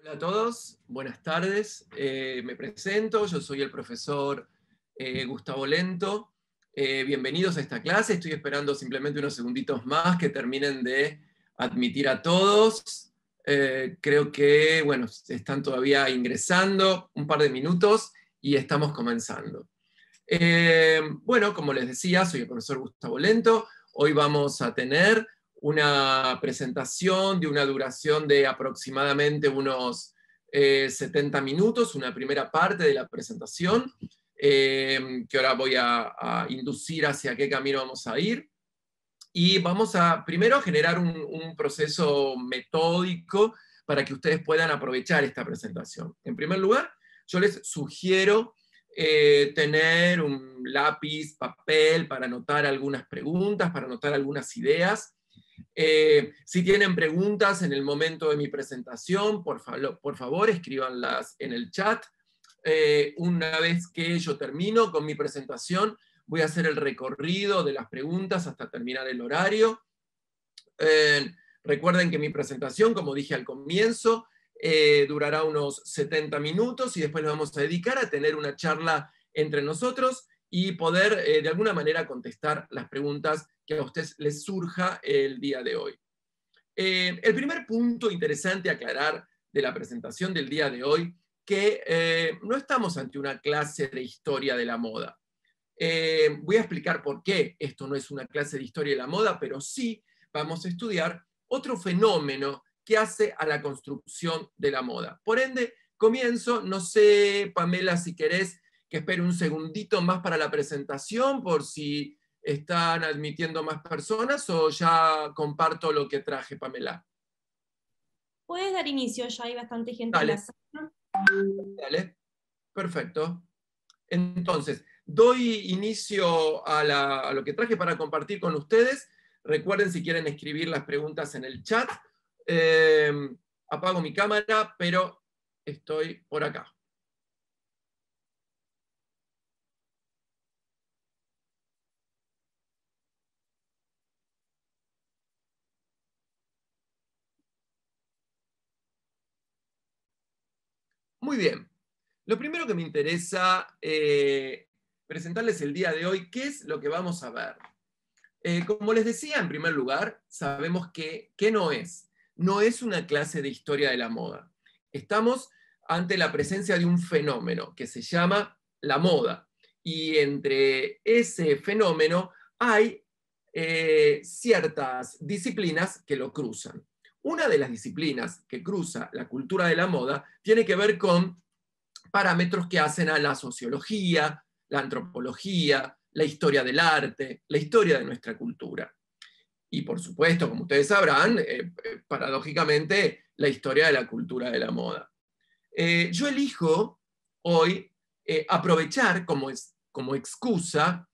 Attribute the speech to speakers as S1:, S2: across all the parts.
S1: Hola a todos, buenas tardes. Me presento, yo soy el profesor Gustavo Lento. Bienvenidos a esta clase, estoy esperando simplemente unos segunditos más que terminen de admitir a todos. Creo que, bueno, están todavía ingresando, un par de minutos y estamos comenzando. Bueno, como les decía, soy el profesor Gustavo Lento. Hoy vamos a tener una presentación de una duración de aproximadamente unos 70 minutos, una primera parte de la presentación, que ahora voy a inducir hacia qué camino vamos a ir. Y vamos a primero generar un proceso metódico para que ustedes puedan aprovechar esta presentación. En primer lugar, yo les sugiero tener un lápiz, papel para anotar algunas preguntas, para anotar algunas ideas. Si tienen preguntas en el momento de mi presentación, por favor escríbanlas en el chat. Una vez que yo termino con mi presentación, voy a hacer el recorrido de las preguntas hasta terminar el horario. Recuerden que mi presentación, como dije al comienzo, durará unos 70 minutos y después nos vamos a dedicar a tener una charla entre nosotros y poder de alguna manera contestar las preguntas que a ustedes les surja el día de hoy. El primer punto interesante a aclarar de la presentación del día de hoy, que no estamos ante una clase de historia de la moda. Voy a explicar por qué esto no es una clase de historia de la moda, pero sí vamos a estudiar otro fenómeno que hace a la construcción de la moda. Por ende, comienzo, no sé, Pamela, si querés que espere un segundito más para la presentación, por si están admitiendo más personas, o ya comparto lo que traje, Pamela.
S2: Puedes dar inicio, ya hay bastante gente
S1: Dale.
S2: en la sala.
S1: Dale, perfecto. Entonces, doy inicio a lo que traje para compartir con ustedes. Recuerden, si quieren escribir las preguntas en el chat. Apago mi cámara, pero estoy por acá. Muy bien. Lo primero que me interesa presentarles el día de hoy, ¿qué es lo que vamos a ver? Como les decía, en primer lugar, sabemos que no es. No es una clase de historia de la moda. Estamos ante la presencia de un fenómeno que se llama la moda. Y entre ese fenómeno hay ciertas disciplinas que lo cruzan. Una de las disciplinas que cruza la cultura de la moda tiene que ver con parámetros que hacen a la sociología, la antropología, la historia del arte, la historia de nuestra cultura. Y por supuesto, como ustedes sabrán, paradójicamente, la historia de la cultura de la moda. Yo elijo hoy aprovechar como excusa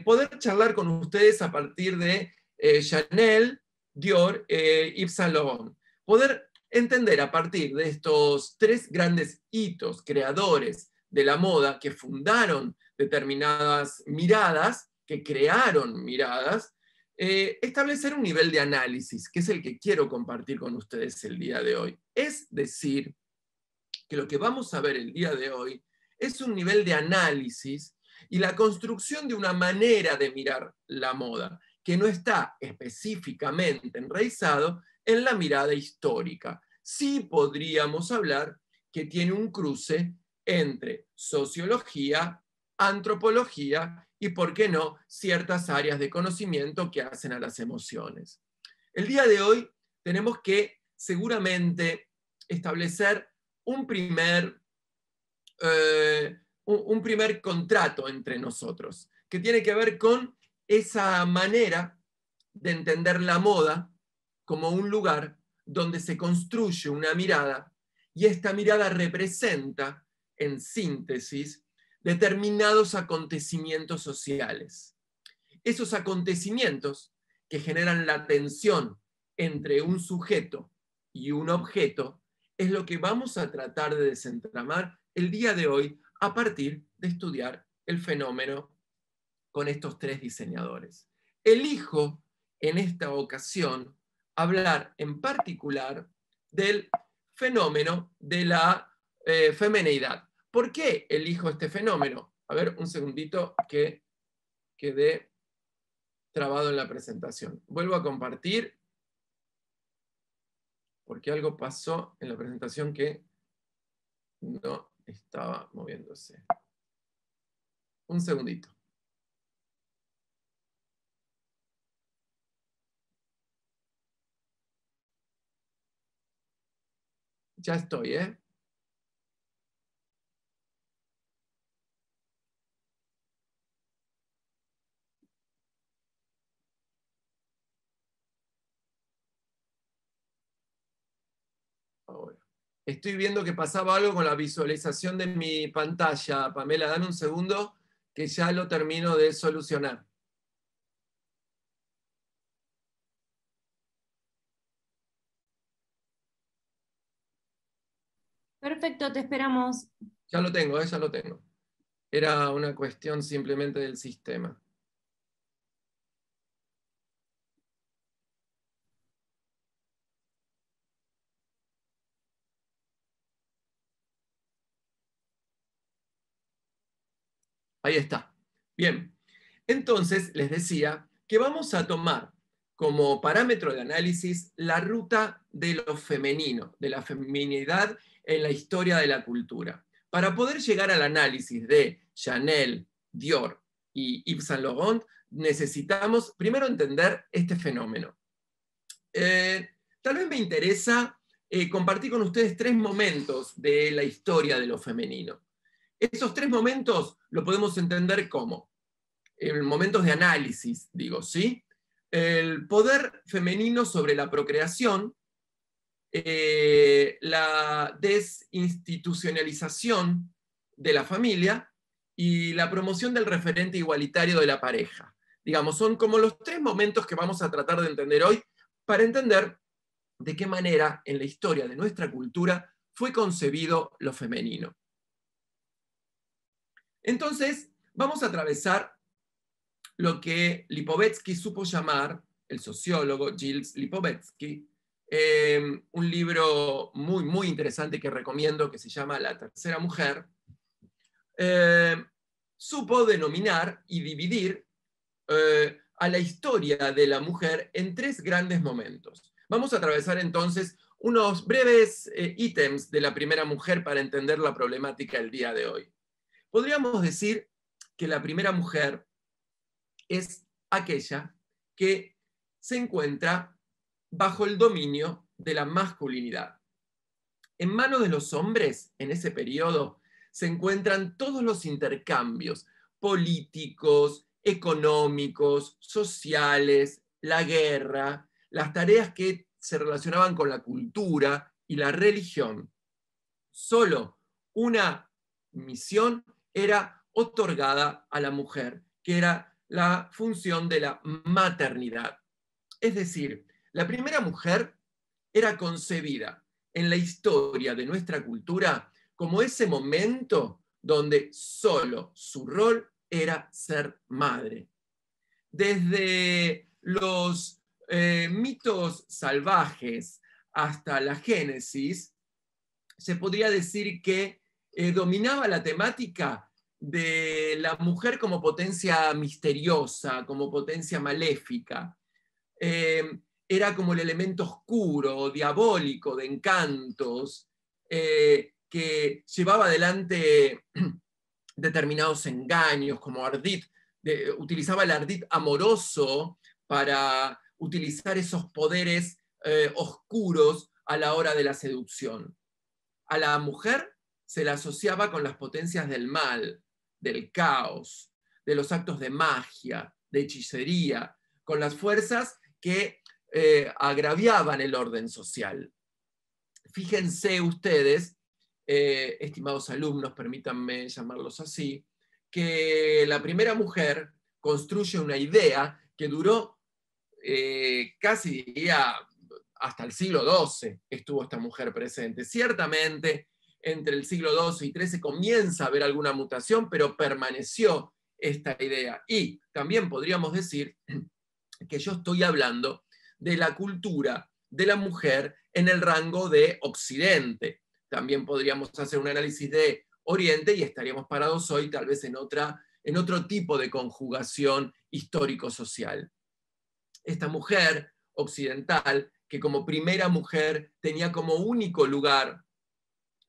S1: poder charlar con ustedes a partir de Chanel, Dior, Yves Saint Laurent. Poder entender a partir de estos tres grandes hitos creadores de la moda que fundaron determinadas miradas, que crearon miradas, establecer un nivel de análisis, que es el que quiero compartir con ustedes el día de hoy. Es decir, que lo que vamos a ver el día de hoy es un nivel de análisis y la construcción de una manera de mirar la moda, que no está específicamente enraizado en la mirada histórica. Sí podríamos hablar que tiene un cruce entre sociología, antropología y, por qué no, ciertas áreas de conocimiento que hacen a las emociones. El día de hoy tenemos que seguramente establecer un primer contrato entre nosotros, que tiene que ver con esa manera de entender la moda como un lugar donde se construye una mirada y esta mirada representa, en síntesis, determinados acontecimientos sociales. Esos acontecimientos que generan la tensión entre un sujeto y un objeto es lo que vamos a tratar de desentramar el día de hoy a partir de estudiar el fenómeno con estos tres diseñadores. Elijo en esta ocasión hablar en particular del fenómeno de la femineidad. ¿Por qué elijo este fenómeno? A ver, un segundito que quedé trabado en la presentación. Vuelvo a compartir, porque algo pasó en la presentación que no estaba moviéndose. Un segundito. Ya estoy, ¿eh? Ahora. Estoy viendo que pasaba algo con la visualización de mi pantalla. Pamela, dame un segundo que ya lo termino de solucionar.
S2: Perfecto, te esperamos.
S1: Ya lo tengo, ya lo tengo. Era una cuestión simplemente del sistema. Ahí está. Bien. Entonces, les decía que vamos a tomar como parámetro de análisis la ruta de lo femenino, de la feminidad en la historia de la cultura. Para poder llegar al análisis de Chanel, Dior y Yves Saint Laurent, necesitamos primero entender este fenómeno. Tal vez me interesa compartir con ustedes 3 momentos de la historia de lo femenino. Esos 3 momentos lo podemos entender como momentos de análisis, digo, ¿sí? El poder femenino sobre la procreación, la desinstitucionalización de la familia y la promoción del referente igualitario de la pareja. Digamos, son como los 3 momentos que vamos a tratar de entender hoy para entender de qué manera en la historia de nuestra cultura fue concebido lo femenino. Entonces, vamos a atravesar lo que Lipovetsky supo llamar, el sociólogo Gilles Lipovetsky, un libro muy, muy interesante que recomiendo que se llama La tercera mujer, supo denominar y dividir a la historia de la mujer en 3 grandes momentos. Vamos a atravesar entonces unos breves ítems de la primera mujer para entender la problemática del día de hoy. Podríamos decir que la primera mujer es aquella que se encuentra bajo el dominio de la masculinidad. En manos de los hombres, en ese periodo, se encuentran todos los intercambios políticos, económicos, sociales, la guerra, las tareas que se relacionaban con la cultura y la religión. Solo una misión era otorgada a la mujer, que era la función de la maternidad. Es decir, la primera mujer era concebida en la historia de nuestra cultura como ese momento donde solo su rol era ser madre. Desde los mitos salvajes hasta la Génesis, se podría decir que dominaba la temática de la mujer como potencia misteriosa, como potencia maléfica. Era como el elemento oscuro, diabólico, de encantos, que llevaba adelante determinados engaños, como ardid, utilizaba el ardid amoroso para utilizar esos poderes oscuros a la hora de la seducción. A la mujer se la asociaba con las potencias del mal, del caos, de los actos de magia, de hechicería, con las fuerzas que agraviaban el orden social. Fíjense ustedes, estimados alumnos, permítanme llamarlos así, que la primera mujer construye una idea que duró casi diría hasta el siglo XII estuvo esta mujer presente. Ciertamente, entre el siglo XII y XIII comienza a haber alguna mutación, pero permaneció esta idea. Y también podríamos decir que yo estoy hablando de la cultura de la mujer en el rango de Occidente. También podríamos hacer un análisis de Oriente y estaríamos parados hoy tal vez en otro tipo de conjugación histórico-social. Esta mujer occidental, que como primera mujer tenía como único lugar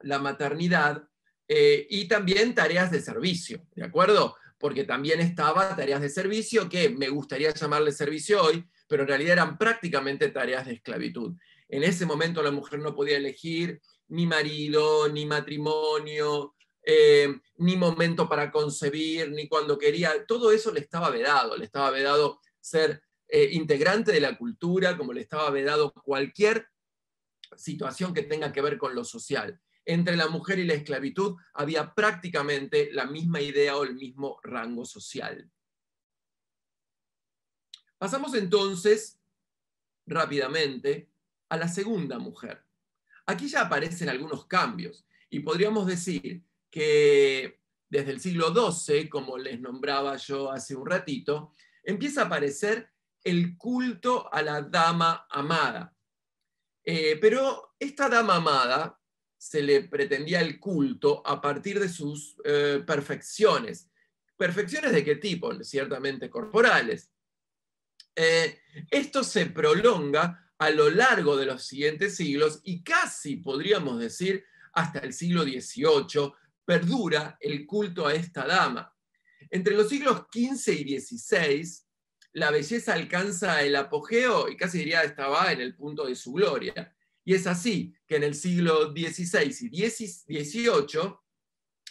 S1: la maternidad y también tareas de servicio, ¿de acuerdo? Porque también estaba tareas de servicio que me gustaría llamarle servicio hoy, pero en realidad eran prácticamente tareas de esclavitud. En ese momento la mujer no podía elegir ni marido, ni matrimonio, ni momento para concebir, ni cuando quería. Todo eso le estaba vedado ser integrante de la cultura, como le estaba vedado cualquier situación que tenga que ver con lo social. Entre la mujer y la esclavitud había prácticamente la misma idea o el mismo rango social. Pasamos entonces rápidamente a la segunda mujer. Aquí ya aparecen algunos cambios y podríamos decir que desde el siglo XII, como les nombraba yo hace un ratito, empieza a aparecer el culto a la dama amada. Pero esta dama amada se le pretendía el culto a partir de sus perfecciones. ¿Perfecciones de qué tipo? Ciertamente corporales. Esto se prolonga a lo largo de los siguientes siglos y casi podríamos decir hasta el siglo XVIII perdura el culto a esta dama. Entre los siglos XV y XVI, la belleza alcanza el apogeo y casi diría estaba en el punto de su gloria. Y es así que en el siglo XVI y XVIII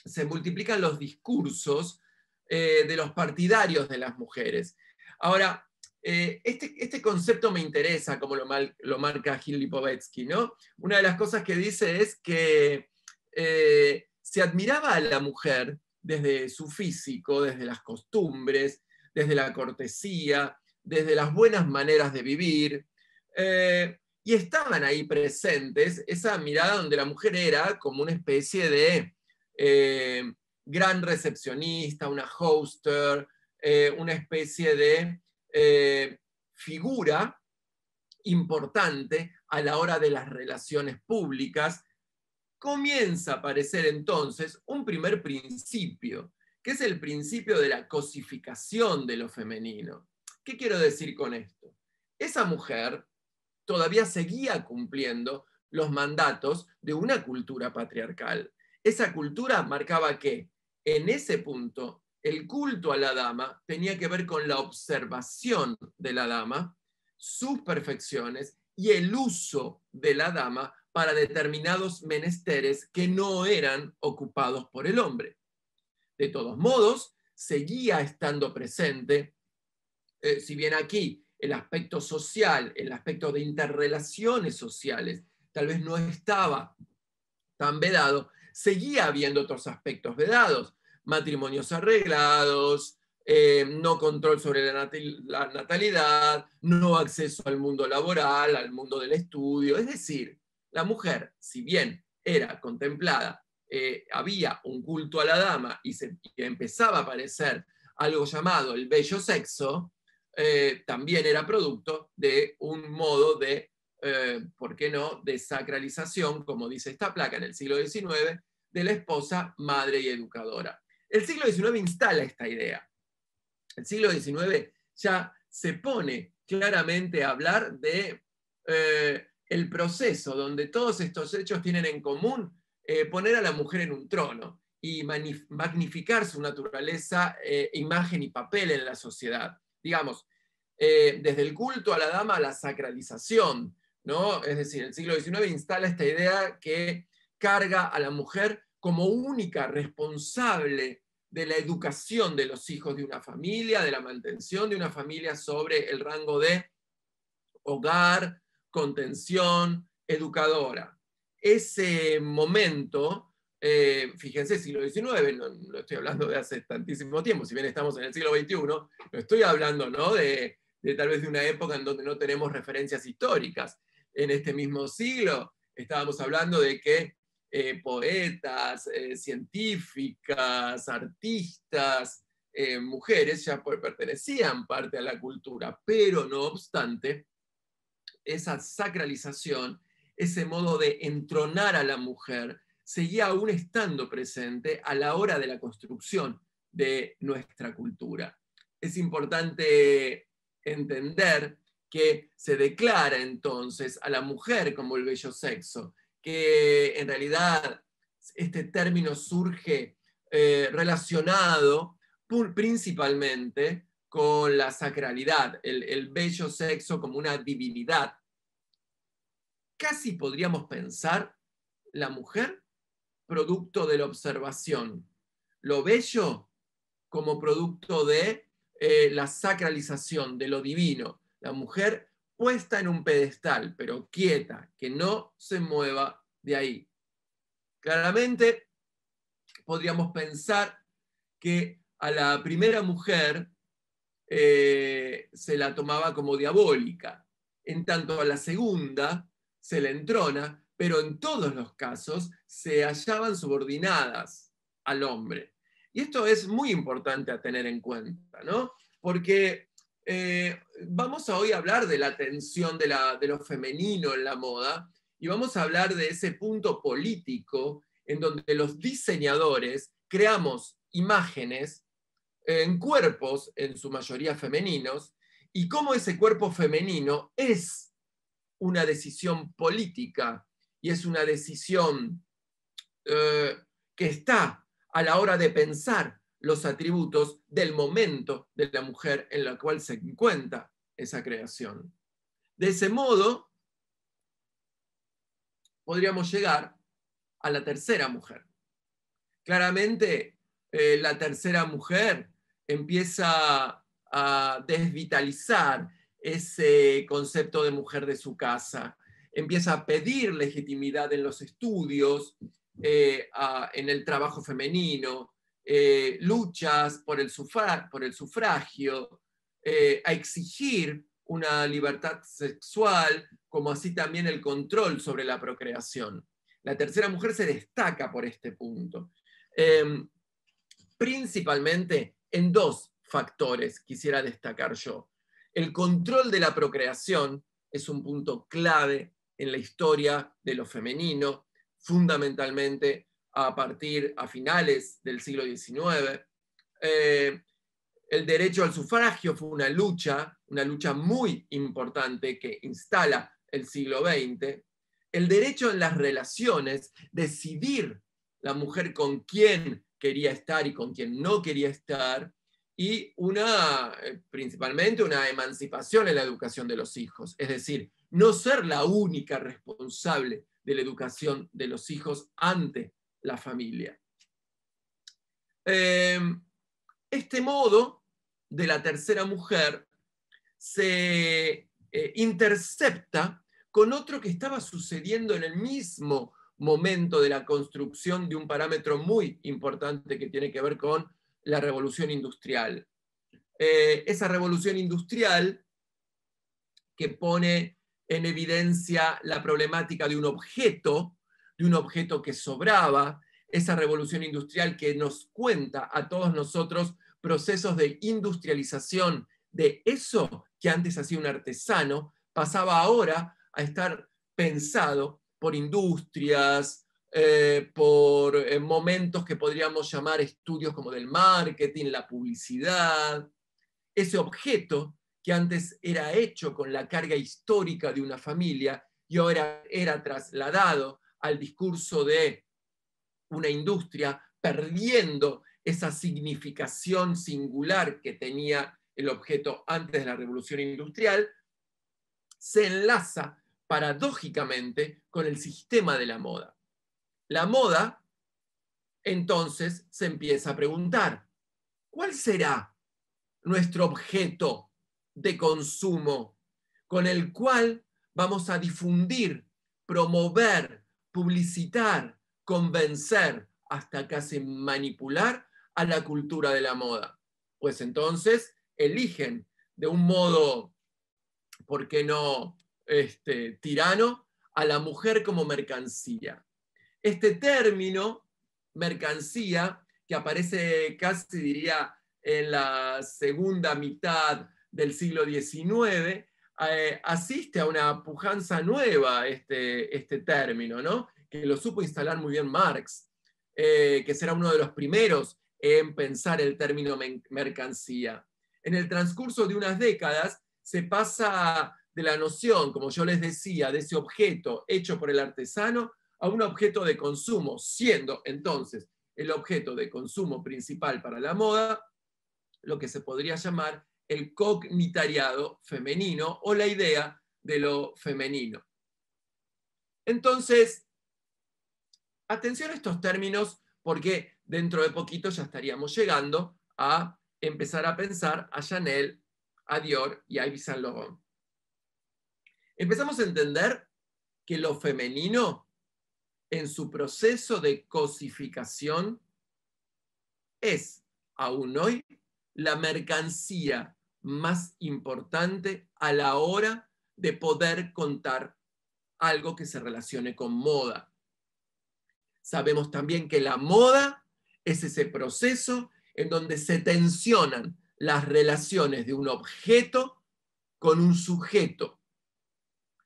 S1: se multiplican los discursos de los partidarios de las mujeres. Ahora, este concepto me interesa, como lo marca Gil Lipovetsky, ¿no? Una de las cosas que dice es que se admiraba a la mujer desde su físico, desde las costumbres, desde la cortesía, desde las buenas maneras de vivir, y estaban ahí presentes esa mirada donde la mujer era como una especie de gran recepcionista, una hoster, una especie de figura importante a la hora de las relaciones públicas. Comienza a aparecer entonces un primer principio, que es el principio de la cosificación de lo femenino. ¿Qué quiero decir con esto? Esa mujer todavía seguía cumpliendo los mandatos de una cultura patriarcal. Esa cultura marcaba que en ese punto el culto a la dama tenía que ver con la observación de la dama, sus perfecciones y el uso de la dama para determinados menesteres que no eran ocupados por el hombre. De todos modos, seguía estando presente, si bien aquí el aspecto social, el aspecto de interrelaciones sociales, tal vez no estaba tan vedado, seguía habiendo otros aspectos vedados, matrimonios arreglados, no control sobre la natalidad, no acceso al mundo laboral, al mundo del estudio. Es decir, la mujer, si bien era contemplada, había un culto a la dama y empezaba a aparecer algo llamado el bello sexo, también era producto de un modo de, ¿por qué no?, de sacralización, como dice esta placa en el siglo XIX, de la esposa, madre y educadora. El siglo XIX instala esta idea. El siglo XIX ya se pone claramente a hablar de el proceso donde todos estos hechos tienen en común poner a la mujer en un trono y magnificar su naturaleza, imagen y papel en la sociedad. Digamos, desde el culto a la dama a la sacralización, ¿no? Es decir, el siglo XIX instala esta idea que carga a la mujer como única responsable de la educación de los hijos de una familia, de la mantención de una familia sobre el rango de hogar, contención, educadora. Ese momento, fíjense, siglo XIX, no estoy hablando de hace tantísimo tiempo, si bien estamos en el siglo XXI, no estoy hablando, ¿no?, de tal vez de una época en donde no tenemos referencias históricas. En este mismo siglo estábamos hablando de que poetas, científicas, artistas, mujeres ya pertenecían parte a la cultura, pero no obstante, esa sacralización ese modo de entronar a la mujer, seguía aún estando presente a la hora de la construcción de nuestra cultura. Es importante entender que se declara entonces a la mujer como el bello sexo, que en realidad este término surge relacionado principalmente con la sacralidad, el bello sexo como una divinidad. Casi podríamos pensar la mujer producto de la observación, lo bello como producto de la sacralización de lo divino, la mujer puesta en un pedestal, pero quieta, que no se mueva de ahí. Claramente podríamos pensar que a la primera mujer se la tomaba como diabólica, en tanto a la segunda se la entrona, pero en todos los casos se hallaban subordinadas al hombre. Y esto es muy importante a tener en cuenta, ¿no? Porque vamos a hoy hablar de la tensión de lo femenino en la moda, y vamos a hablar de ese punto político en donde los diseñadores creamos imágenes en cuerpos, en su mayoría femeninos, y cómo ese cuerpo femenino es una decisión política y es una decisión que está a la hora de pensar los atributos del momento de la mujer en la cual se encuentra esa creación. De ese modo, podríamos llegar a la tercera mujer. Claramente, la tercera mujer empieza a desvitalizar ese concepto de mujer de su casa, empieza a pedir legitimidad en los estudios, en el trabajo femenino, luchas por el sufragio, a exigir una libertad sexual, como así también el control sobre la procreación. La tercera mujer se destaca por este punto. Principalmente en dos factores quisiera destacar yo. El control de la procreación es un punto clave en la historia de lo femenino, fundamentalmente a finales del siglo XIX. El derecho al sufragio fue una lucha muy importante que instala el siglo XX. El derecho en las relaciones, decidir la mujer con quién quería estar y con quién no quería estar, y principalmente una emancipación en la educación de los hijos, es decir, no ser la única responsable de la educación de los hijos ante la familia. Este modo de la tercera mujer se intercepta con otro que estaba sucediendo en el mismo momento de la construcción de un parámetro muy importante que tiene que ver con la revolución industrial. Esa revolución industrial que pone en evidencia la problemática de un objeto que sobraba, esa revolución industrial que nos cuenta a todos nosotros procesos de industrialización de eso que antes hacía un artesano, pasaba ahora a estar pensado por industrias, por momentos que podríamos llamar estudios como del marketing, la publicidad. Ese objeto que antes era hecho con la carga histórica de una familia y ahora era trasladado al discurso de una industria, perdiendo esa significación singular que tenía el objeto antes de la revolución industrial, se enlaza paradójicamente con el sistema de la moda. La moda, entonces, se empieza a preguntar, ¿cuál será nuestro objeto de consumo con el cual vamos a difundir, promover, publicitar, convencer, hasta casi manipular a la cultura de la moda? Pues entonces eligen de un modo, ¿por qué no tirano?, a la mujer como mercancía. Este término, mercancía, que aparece casi, diría, en la segunda mitad del siglo XIX, asiste a una pujanza nueva este término, ¿no? Que lo supo instalar muy bien Marx, que será uno de los primeros en pensar el término mercancía. En el transcurso de unas décadas se pasa de la noción, como yo les decía, de ese objeto hecho por el artesano a un objeto de consumo, siendo entonces el objeto de consumo principal para la moda lo que se podría llamar el cognitariado femenino o la idea de lo femenino. Entonces, atención a estos términos porque dentro de poquito ya estaríamos llegando a empezar a pensar a Chanel, a Dior y a Yves Saint Laurent. Empezamos a entender que lo femenino en su proceso de cosificación es, aún hoy, la mercancía más importante a la hora de poder contar algo que se relacione con moda. Sabemos también que la moda es ese proceso en donde se tensionan las relaciones de un objeto con un sujeto.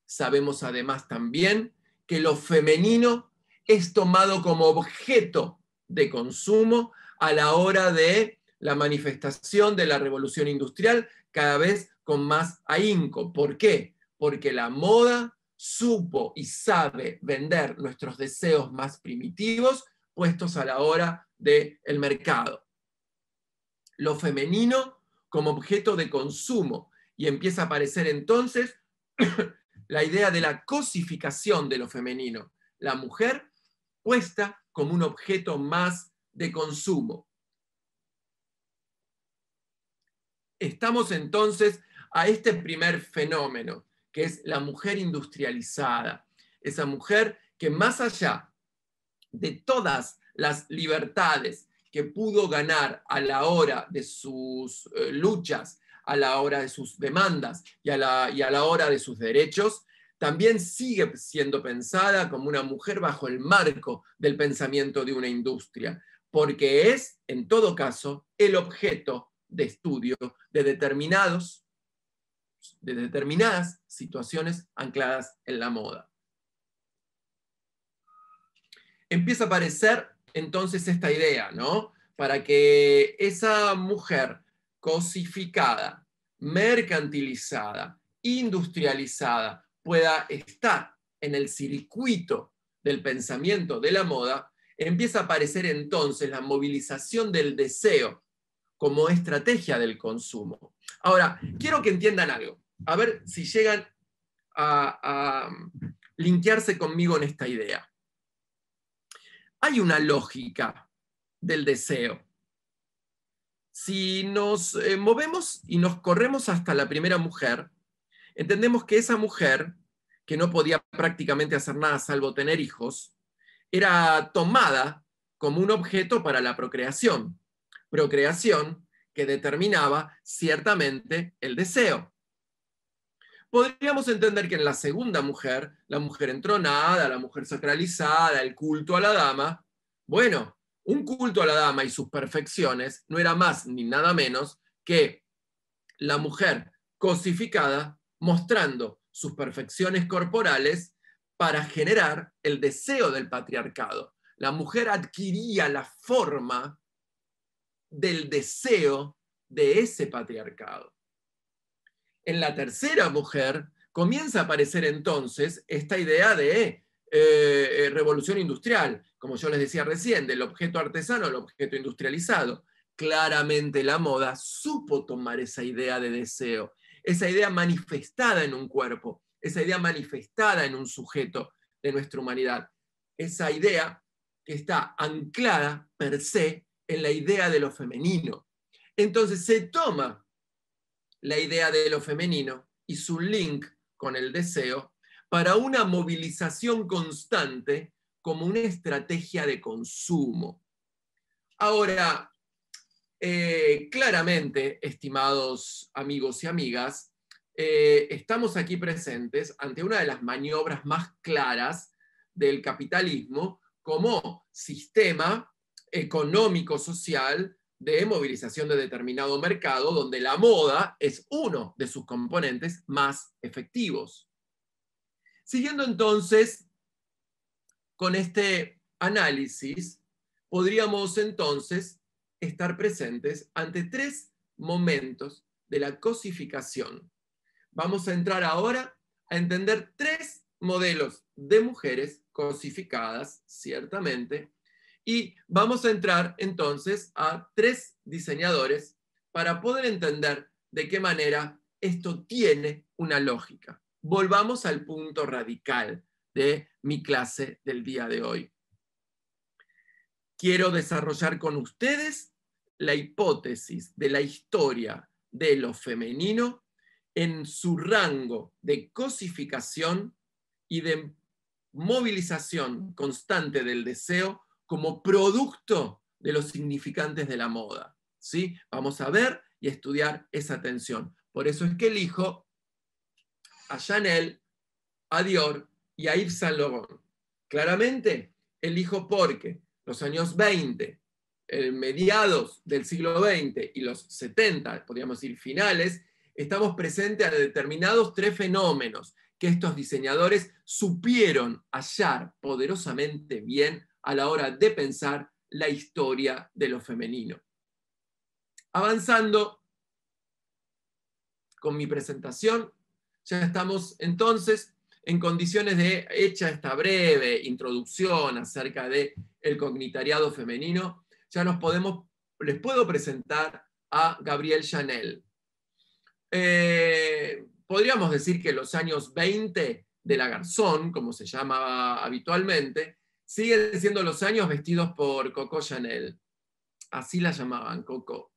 S1: Sabemos además también que lo femenino es tomado como objeto de consumo a la hora de la manifestación de la revolución industrial, cada vez con más ahínco. ¿Por qué? Porque la moda supo y sabe vender nuestros deseos más primitivos puestos a la hora del mercado. Lo femenino como objeto de consumo, y empieza a aparecer entonces la idea de la cosificación de lo femenino. La mujer puesta como un objeto más de consumo. Estamos entonces a este primer fenómeno, que es la mujer industrializada. Esa mujer que más allá de todas las libertades que pudo ganar a la hora de sus luchas, a la hora de sus demandas y a la hora de sus derechos, también sigue siendo pensada como una mujer bajo el marco del pensamiento de una industria, porque es, en todo caso, el objeto de estudio de determinadas situaciones ancladas en la moda. Empieza a aparecer entonces esta idea, ¿no? Para que esa mujer cosificada, mercantilizada, industrializada, pueda estar en el circuito del pensamiento de la moda, empieza a aparecer entonces la movilización del deseo como estrategia del consumo. Ahora, quiero que entiendan algo, a ver si llegan a linkearse conmigo en esta idea. Hay una lógica del deseo. Si nos movemos y nos corremos hasta la primera mujer, entendemos que esa mujer, que no podía prácticamente hacer nada salvo tener hijos, era tomada como un objeto para la procreación. Procreación que determinaba ciertamente el deseo. Podríamos entender que en la segunda mujer, la mujer entronada, la mujer sacralizada, el culto a la dama, bueno, un culto a la dama y sus perfecciones no era más ni nada menos que la mujer cosificada mostrando sus perfecciones corporales para generar el deseo del patriarcado. La mujer adquiría la forma del deseo de ese patriarcado. En la tercera mujer comienza a aparecer entonces esta idea de revolución industrial, como yo les decía recién, del objeto artesano al objeto industrializado. Claramente la moda supo tomar esa idea de deseo, esa idea manifestada en un cuerpo, esa idea manifestada en un sujeto de nuestra humanidad, esa idea que está anclada per se en la idea de lo femenino. Entonces se toma la idea de lo femenino y su link con el deseo para una movilización constante como una estrategia de consumo. Ahora, claramente, estimados amigos y amigas, estamos aquí presentes ante una de las maniobras más claras del capitalismo como sistema económico-social de movilización de determinado mercado, donde la moda es uno de sus componentes más efectivos. Siguiendo entonces con este análisis, podríamos entonces estar presentes ante tres momentos de la cosificación. Vamos a entrar ahora a entender tres modelos de mujeres cosificadas, ciertamente, y vamos a entrar entonces a tres diseñadores para poder entender de qué manera esto tiene una lógica. Volvamos al punto radical de mi clase del día de hoy. Quiero desarrollar con ustedes la hipótesis de la historia de lo femenino en su rango de cosificación y de movilización constante del deseo como producto de los significantes de la moda. ¿Sí? Vamos a ver y estudiar esa tensión. Por eso es que elijo a Chanel, a Dior y a Yves Saint Laurent. Claramente elijo porque los años 20, mediados del siglo XX y los 70, podríamos decir finales, estamos presentes a determinados tres fenómenos que estos diseñadores supieron hallar poderosamente bien a la hora de pensar la historia de lo femenino. Avanzando con mi presentación, ya estamos entonces en condiciones de, hecha esta breve introducción acerca del cognitariado femenino, ya les puedo presentar a Gabrielle Chanel. Podríamos decir que los años 20 de la Garzón, como se llamaba habitualmente, siguen siendo los años vestidos por Coco Chanel. Así la llamaban, Coco.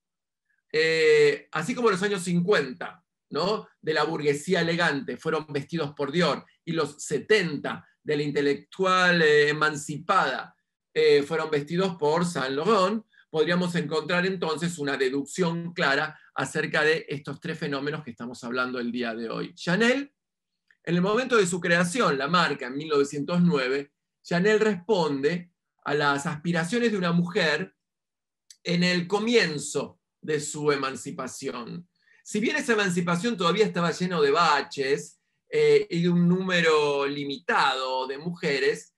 S1: Así como los años 50, ¿no? De la burguesía elegante fueron vestidos por Dior, y los 70 de la intelectual emancipada fueron vestidos por Saint Laurent, podríamos encontrar entonces una deducción clara acerca de estos tres fenómenos que estamos hablando el día de hoy. Chanel, en el momento de su creación, la marca en 1909, Chanel responde a las aspiraciones de una mujer en el comienzo de su emancipación. Si bien esa emancipación todavía estaba llena de baches y de un número limitado de mujeres,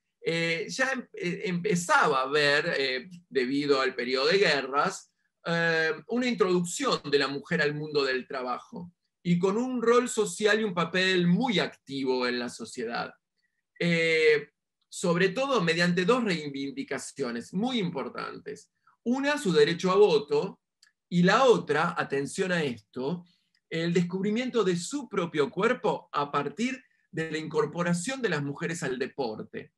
S1: ya empezaba a haber, debido al periodo de guerras, una introducción de la mujer al mundo del trabajo, y con un rol social y un papel muy activo en la sociedad. Sobre todo mediante dos reivindicaciones muy importantes. Una, su derecho a voto, y la otra, atención a esto, el descubrimiento de su propio cuerpo a partir de la incorporación de las mujeres al deporte.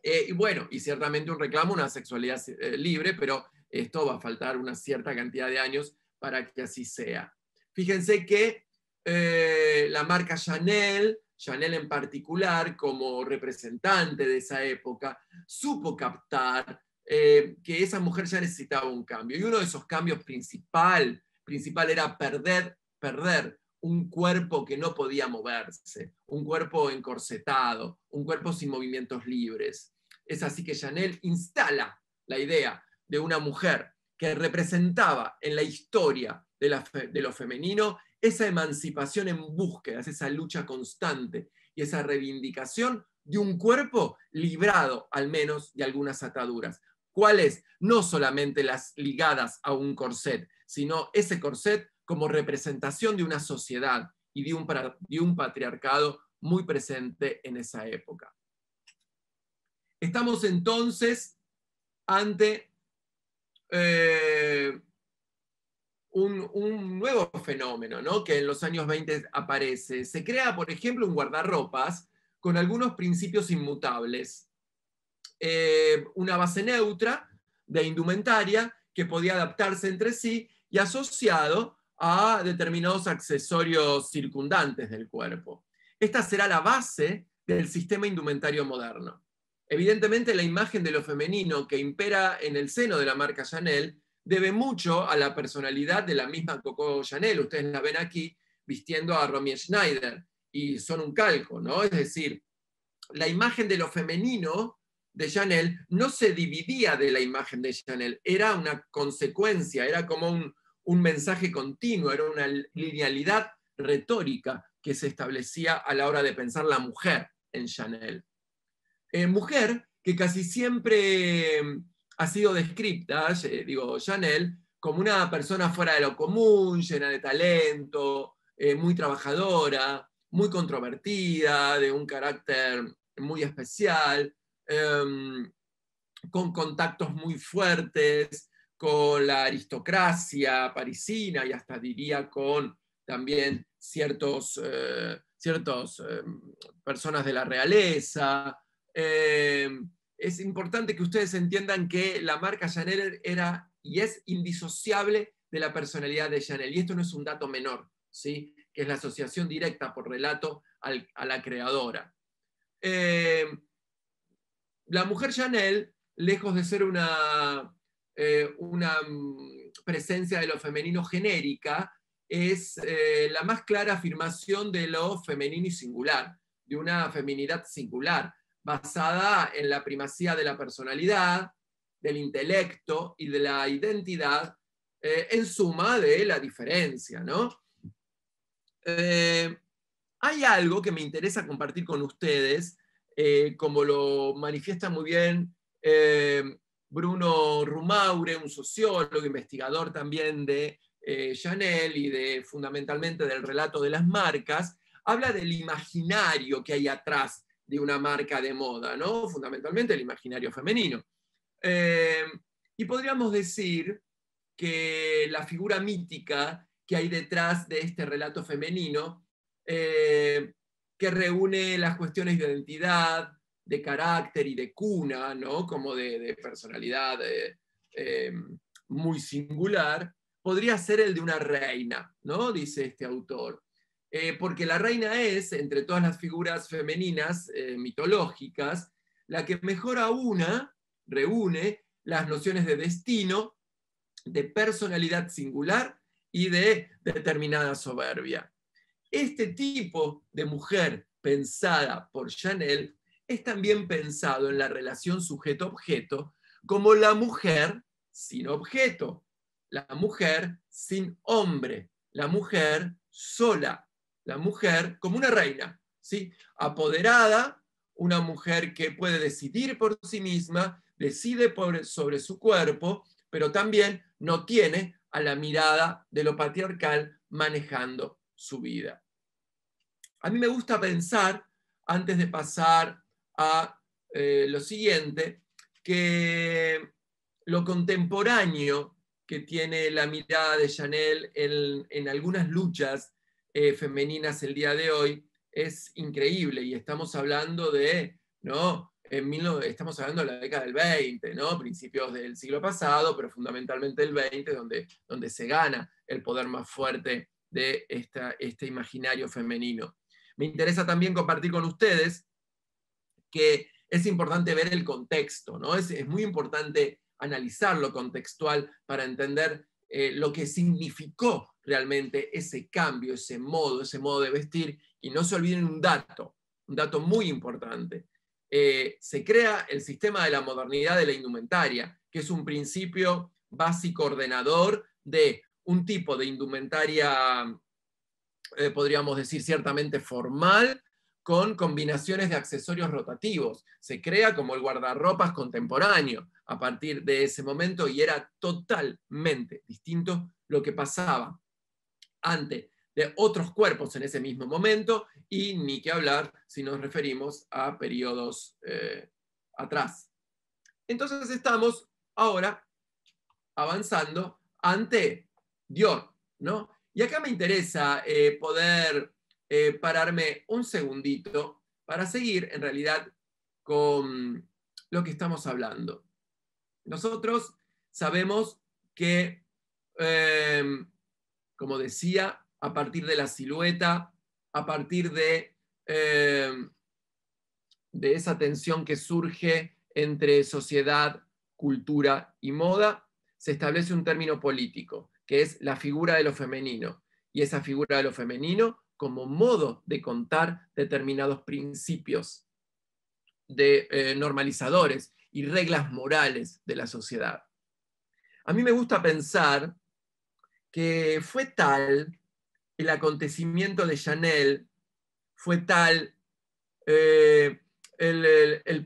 S1: Y bueno, y ciertamente un reclamo, una sexualidad libre, pero esto va a faltar una cierta cantidad de años para que así sea. Fíjense que la marca Chanel en particular, como representante de esa época, supo captar que esa mujer ya necesitaba un cambio. Y uno de esos cambios principal era perder un cuerpo que no podía moverse, un cuerpo encorsetado, un cuerpo sin movimientos libres. Es así que Chanel instala la idea de una mujer que representaba en la historia de lo femenino esa emancipación en búsquedas, esa lucha constante y esa reivindicación de un cuerpo librado al menos de algunas ataduras. ¿Cuáles? No solamente las ligadas a un corset, sino ese corset como representación de una sociedad y de un patriarcado muy presente en esa época. Estamos entonces ante un nuevo fenómeno, ¿no? Que en los años 20 aparece. Se crea, por ejemplo, un guardarropas con algunos principios inmutables. Una base neutra de indumentaria que podía adaptarse entre sí y asociado a determinados accesorios circundantes del cuerpo. Esta será la base del sistema indumentario moderno. Evidentemente, la imagen de lo femenino que impera en el seno de la marca Chanel debe mucho a la personalidad de la misma Coco Chanel. Ustedes la ven aquí vistiendo a Romy Schneider y son un calco, ¿no? Es decir, la imagen de lo femenino de Chanel no se dividía de la imagen de Chanel, era una consecuencia, era como un mensaje continuo, era una linealidad retórica que se establecía a la hora de pensar la mujer en Chanel. Mujer que casi siempre ha sido descrita, Chanel, como una persona fuera de lo común, llena de talento, muy trabajadora, muy controvertida, de un carácter muy especial, con contactos muy fuertes con la aristocracia parisina y hasta diría con también ciertos personas de la realeza. Es importante que ustedes entiendan que la marca Chanel era y es indisociable de la personalidad de Chanel. Y esto no es un dato menor, ¿sí? Que es la asociación directa por relato a la creadora. La mujer Chanel, lejos de ser una presencia de lo femenino genérica, es la más clara afirmación de lo femenino y singular, de una feminidad singular, basada en la primacía de la personalidad, del intelecto y de la identidad, en suma de la diferencia, ¿no? Hay algo que me interesa compartir con ustedes, como lo manifiesta muy bien Bruno Rumaure, un sociólogo, investigador también de Chanel y fundamentalmente del relato de las marcas, habla del imaginario que hay atrás de una marca de moda, ¿no? Fundamentalmente el imaginario femenino. Y podríamos decir que la figura mítica que hay detrás de este relato femenino, que reúne las cuestiones de identidad, de carácter y de cuna, ¿no? Como de personalidad muy singular, podría ser el de una reina, ¿no? Dice este autor. Porque la reina es, entre todas las figuras femeninas mitológicas, la que mejor reúne las nociones de destino, de personalidad singular y de determinada soberbia. Este tipo de mujer pensada por Chanel es también pensado en la relación sujeto-objeto como la mujer sin objeto, la mujer sin hombre, la mujer sola, la mujer como una reina, ¿sí? Apoderada, una mujer que puede decidir por sí misma, decide sobre su cuerpo, pero también no tiene a la mirada de lo patriarcal manejando su vida. A mí me gusta pensar, antes de pasar a lo siguiente, que lo contemporáneo que tiene la mirada de Chanel en algunas luchas femeninas el día de hoy es increíble, y estamos hablando de, ¿no? Estamos hablando de la década del 20, ¿no? Principios del siglo pasado, pero fundamentalmente el 20, donde se gana el poder más fuerte de este imaginario femenino. Me interesa también compartir con ustedes que es importante ver el contexto, ¿no? Es muy importante analizar lo contextual para entender lo que significó realmente ese cambio, ese modo de vestir, y no se olviden un dato muy importante. Se crea el sistema de la modernidad de la indumentaria, que es un principio básico ordenador de un tipo de indumentaria, podríamos decir ciertamente formal, con combinaciones de accesorios rotativos. Se crea como el guardarropas contemporáneo a partir de ese momento, y era totalmente distinto lo que pasaba ante de otros cuerpos en ese mismo momento, y ni que hablar si nos referimos a periodos atrás. Entonces estamos ahora avanzando ante Dior, ¿no? Y acá me interesa poder pararme un segundito para seguir en realidad con lo que estamos hablando. Nosotros sabemos que, como decía, a partir de la silueta, a partir de esa tensión que surge entre sociedad, cultura y moda, se establece un término político, que es la figura de lo femenino. Y esa figura de lo femenino como modo de contar determinados principios de normalizadores y reglas morales de la sociedad. A mí me gusta pensar que fue tal el acontecimiento de Chanel, fue tal el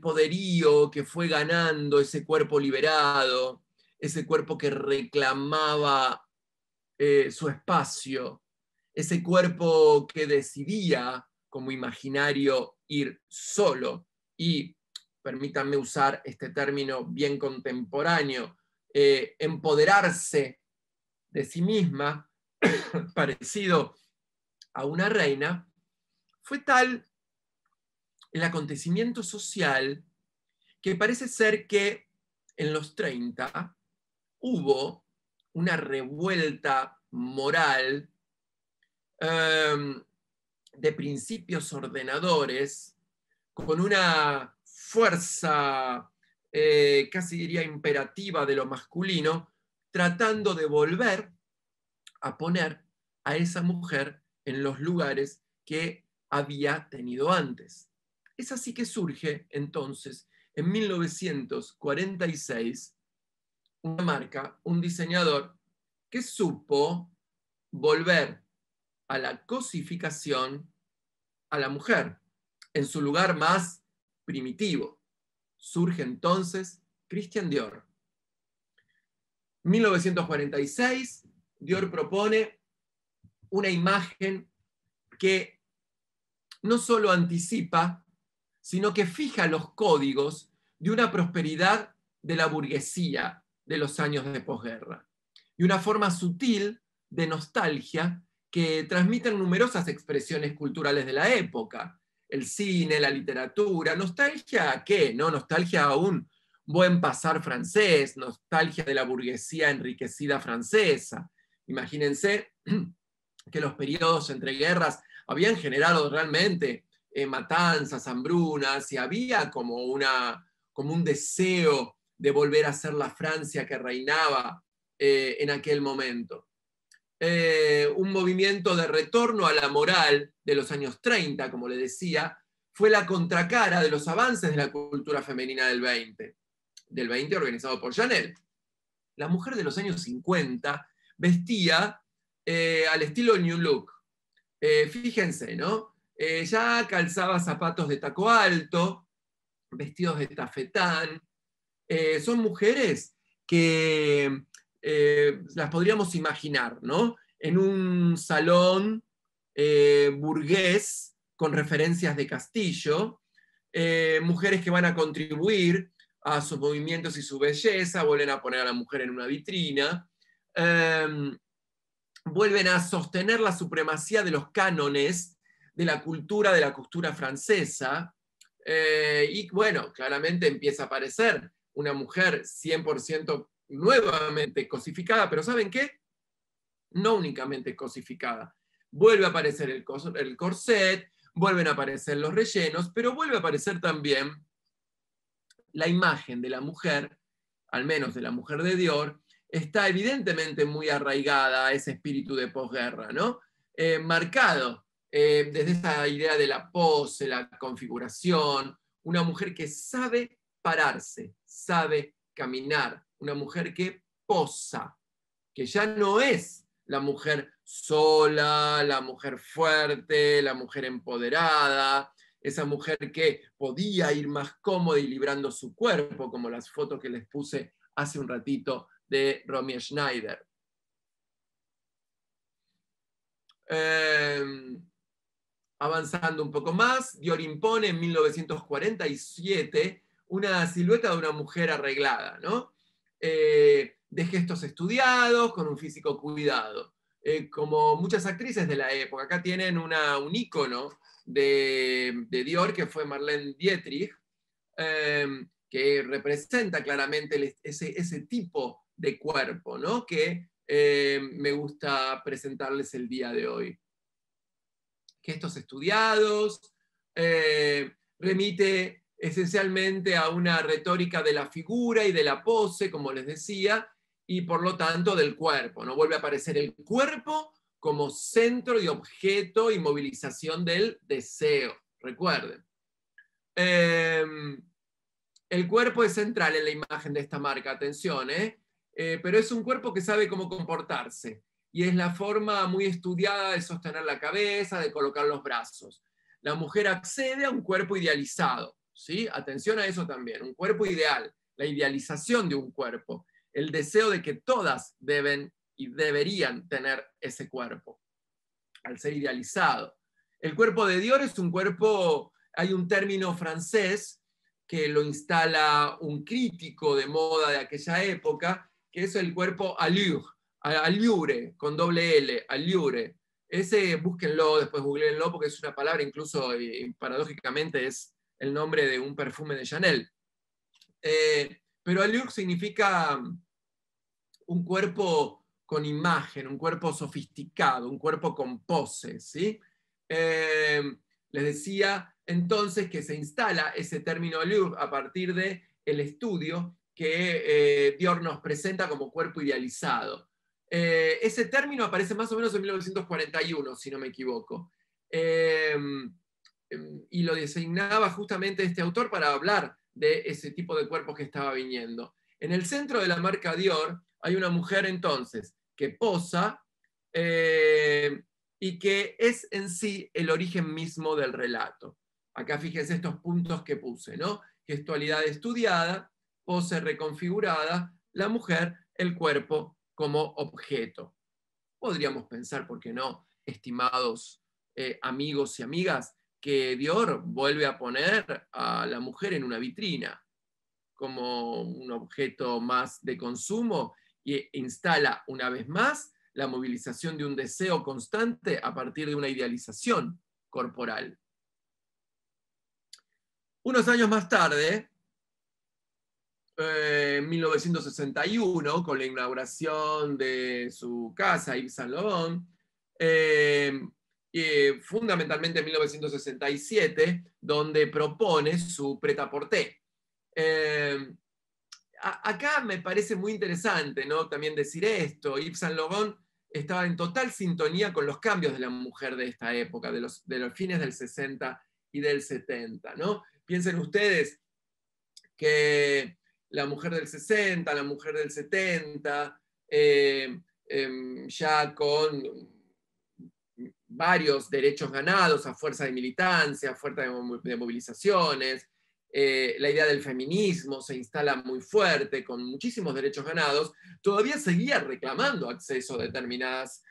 S1: poderío que fue ganando ese cuerpo liberado, ese cuerpo que reclamaba su espacio, ese cuerpo que decidía como imaginario ir solo y, permítanme usar este término bien contemporáneo, empoderarse de sí misma, parecido a una reina, fue tal el acontecimiento social que parece ser que en los 30 hubo una revuelta moral de principios ordenadores con una fuerza casi diría imperativa de lo masculino, tratando de volver a poner a esa mujer en los lugares que había tenido antes. Es así que surge entonces en 1946 una marca, un diseñador que supo volver a la cosificación a la mujer en su lugar más primitivo. Surge entonces Christian Dior. 1946, Dior propone una imagen que no solo anticipa, sino que fija los códigos de una prosperidad de la burguesía de los años de posguerra, y una forma sutil de nostalgia que transmiten numerosas expresiones culturales de la época. El cine, la literatura, nostalgia ¿a qué? ¿No? Nostalgia a un buen pasar francés, nostalgia de la burguesía enriquecida francesa. Imagínense que los periodos entre guerras habían generado realmente matanzas, hambrunas, y había como un deseo de volver a ser la Francia que reinaba en aquel momento. Un movimiento de retorno a la moral de los años 30, como le decía, fue la contracara de los avances de la cultura femenina del 20 organizado por Chanel. La mujer de los años 50 vestía al estilo New Look. Fíjense, ¿no? Ya calzaba zapatos de taco alto, vestidos de tafetán. Son mujeres que las podríamos imaginar, ¿no? En un salón burgués con referencias de Castillo, mujeres que van a contribuir a sus movimientos y su belleza, vuelven a poner a la mujer en una vitrina, vuelven a sostener la supremacía de los cánones de la cultura de la costura francesa, y bueno, claramente empieza a aparecer una mujer 100% nuevamente cosificada, pero ¿saben qué? No únicamente cosificada. Vuelve a aparecer el corset, vuelven a aparecer los rellenos, pero vuelve a aparecer también la imagen de la mujer, al menos de la mujer de Dior, está evidentemente muy arraigada a ese espíritu de posguerra, ¿no? Marcado desde esa idea de la pose, la configuración, una mujer que sabe pararse, sabe caminar, una mujer que posa, que ya no es la mujer sola, la mujer fuerte, la mujer empoderada, esa mujer que podía ir más cómoda y librando su cuerpo, como las fotos que les puse hace un ratito de Romy Schneider. Avanzando un poco más, Dior impone en 1947 una silueta de una mujer arreglada, ¿no? De gestos estudiados, con un físico cuidado. Como muchas actrices de la época, acá tienen un ícono de Dior, que fue Marlene Dietrich, que representa claramente ese tipo de cuerpo, ¿no? Que me gusta presentarles el día de hoy. Gestos estudiados, remite esencialmente a una retórica de la figura y de la pose, como les decía, y por lo tanto del cuerpo, ¿no? Vuelve a aparecer el cuerpo como centro y objeto y movilización del deseo, recuerden. El cuerpo es central en la imagen de esta marca, atención, pero es un cuerpo que sabe cómo comportarse y es la forma muy estudiada de sostener la cabeza, de colocar los brazos. La mujer accede a un cuerpo idealizado, ¿sí? Atención a eso también, un cuerpo ideal, la idealización de un cuerpo, el deseo de que todas deben y deberían tener ese cuerpo, al ser idealizado. El cuerpo de Dior es un cuerpo, hay un término francés que lo instala un crítico de moda de aquella época, que es el cuerpo allure, allure, con doble L, allure. Ese búsquenlo, después googleenlo, porque es una palabra, incluso paradójicamente es el nombre de un perfume de Chanel. Pero allure significa un cuerpo con imagen, un cuerpo sofisticado, un cuerpo con pose, ¿sí? Les decía entonces que se instala ese término allure a partir del estudio que Dior nos presenta como cuerpo idealizado. Ese término aparece más o menos en 1941, si no me equivoco. Y lo designaba justamente este autor para hablar de ese tipo de cuerpos que estaba viniendo. En el centro de la marca Dior hay una mujer entonces que posa y que es en sí el origen mismo del relato. Acá fíjense estos puntos que puse, ¿no? Gestualidad estudiada, pose reconfigurada, la mujer, el cuerpo como objeto. Podríamos pensar, ¿por qué no, estimados amigos y amigas, que Dior vuelve a poner a la mujer en una vitrina como un objeto más de consumo e instala una vez más la movilización de un deseo constante a partir de una idealización corporal. Unos años más tarde, en 1961, con la inauguración de su casa, Yves Saint Laurent, fundamentalmente en 1967, donde propone su prêt-à-porter. Acá me parece muy interesante, ¿no? También decir esto. Yves Saint Laurent estaba en total sintonía con los cambios de la mujer de esta época, de los fines del 60 y del 70, ¿no? Piensen ustedes que la mujer del 60, la mujer del 70, ya con varios derechos ganados a fuerza de militancia, a fuerza de movilizaciones, la idea del feminismo se instala muy fuerte, con muchísimos derechos ganados, todavía seguía reclamando acceso a determinados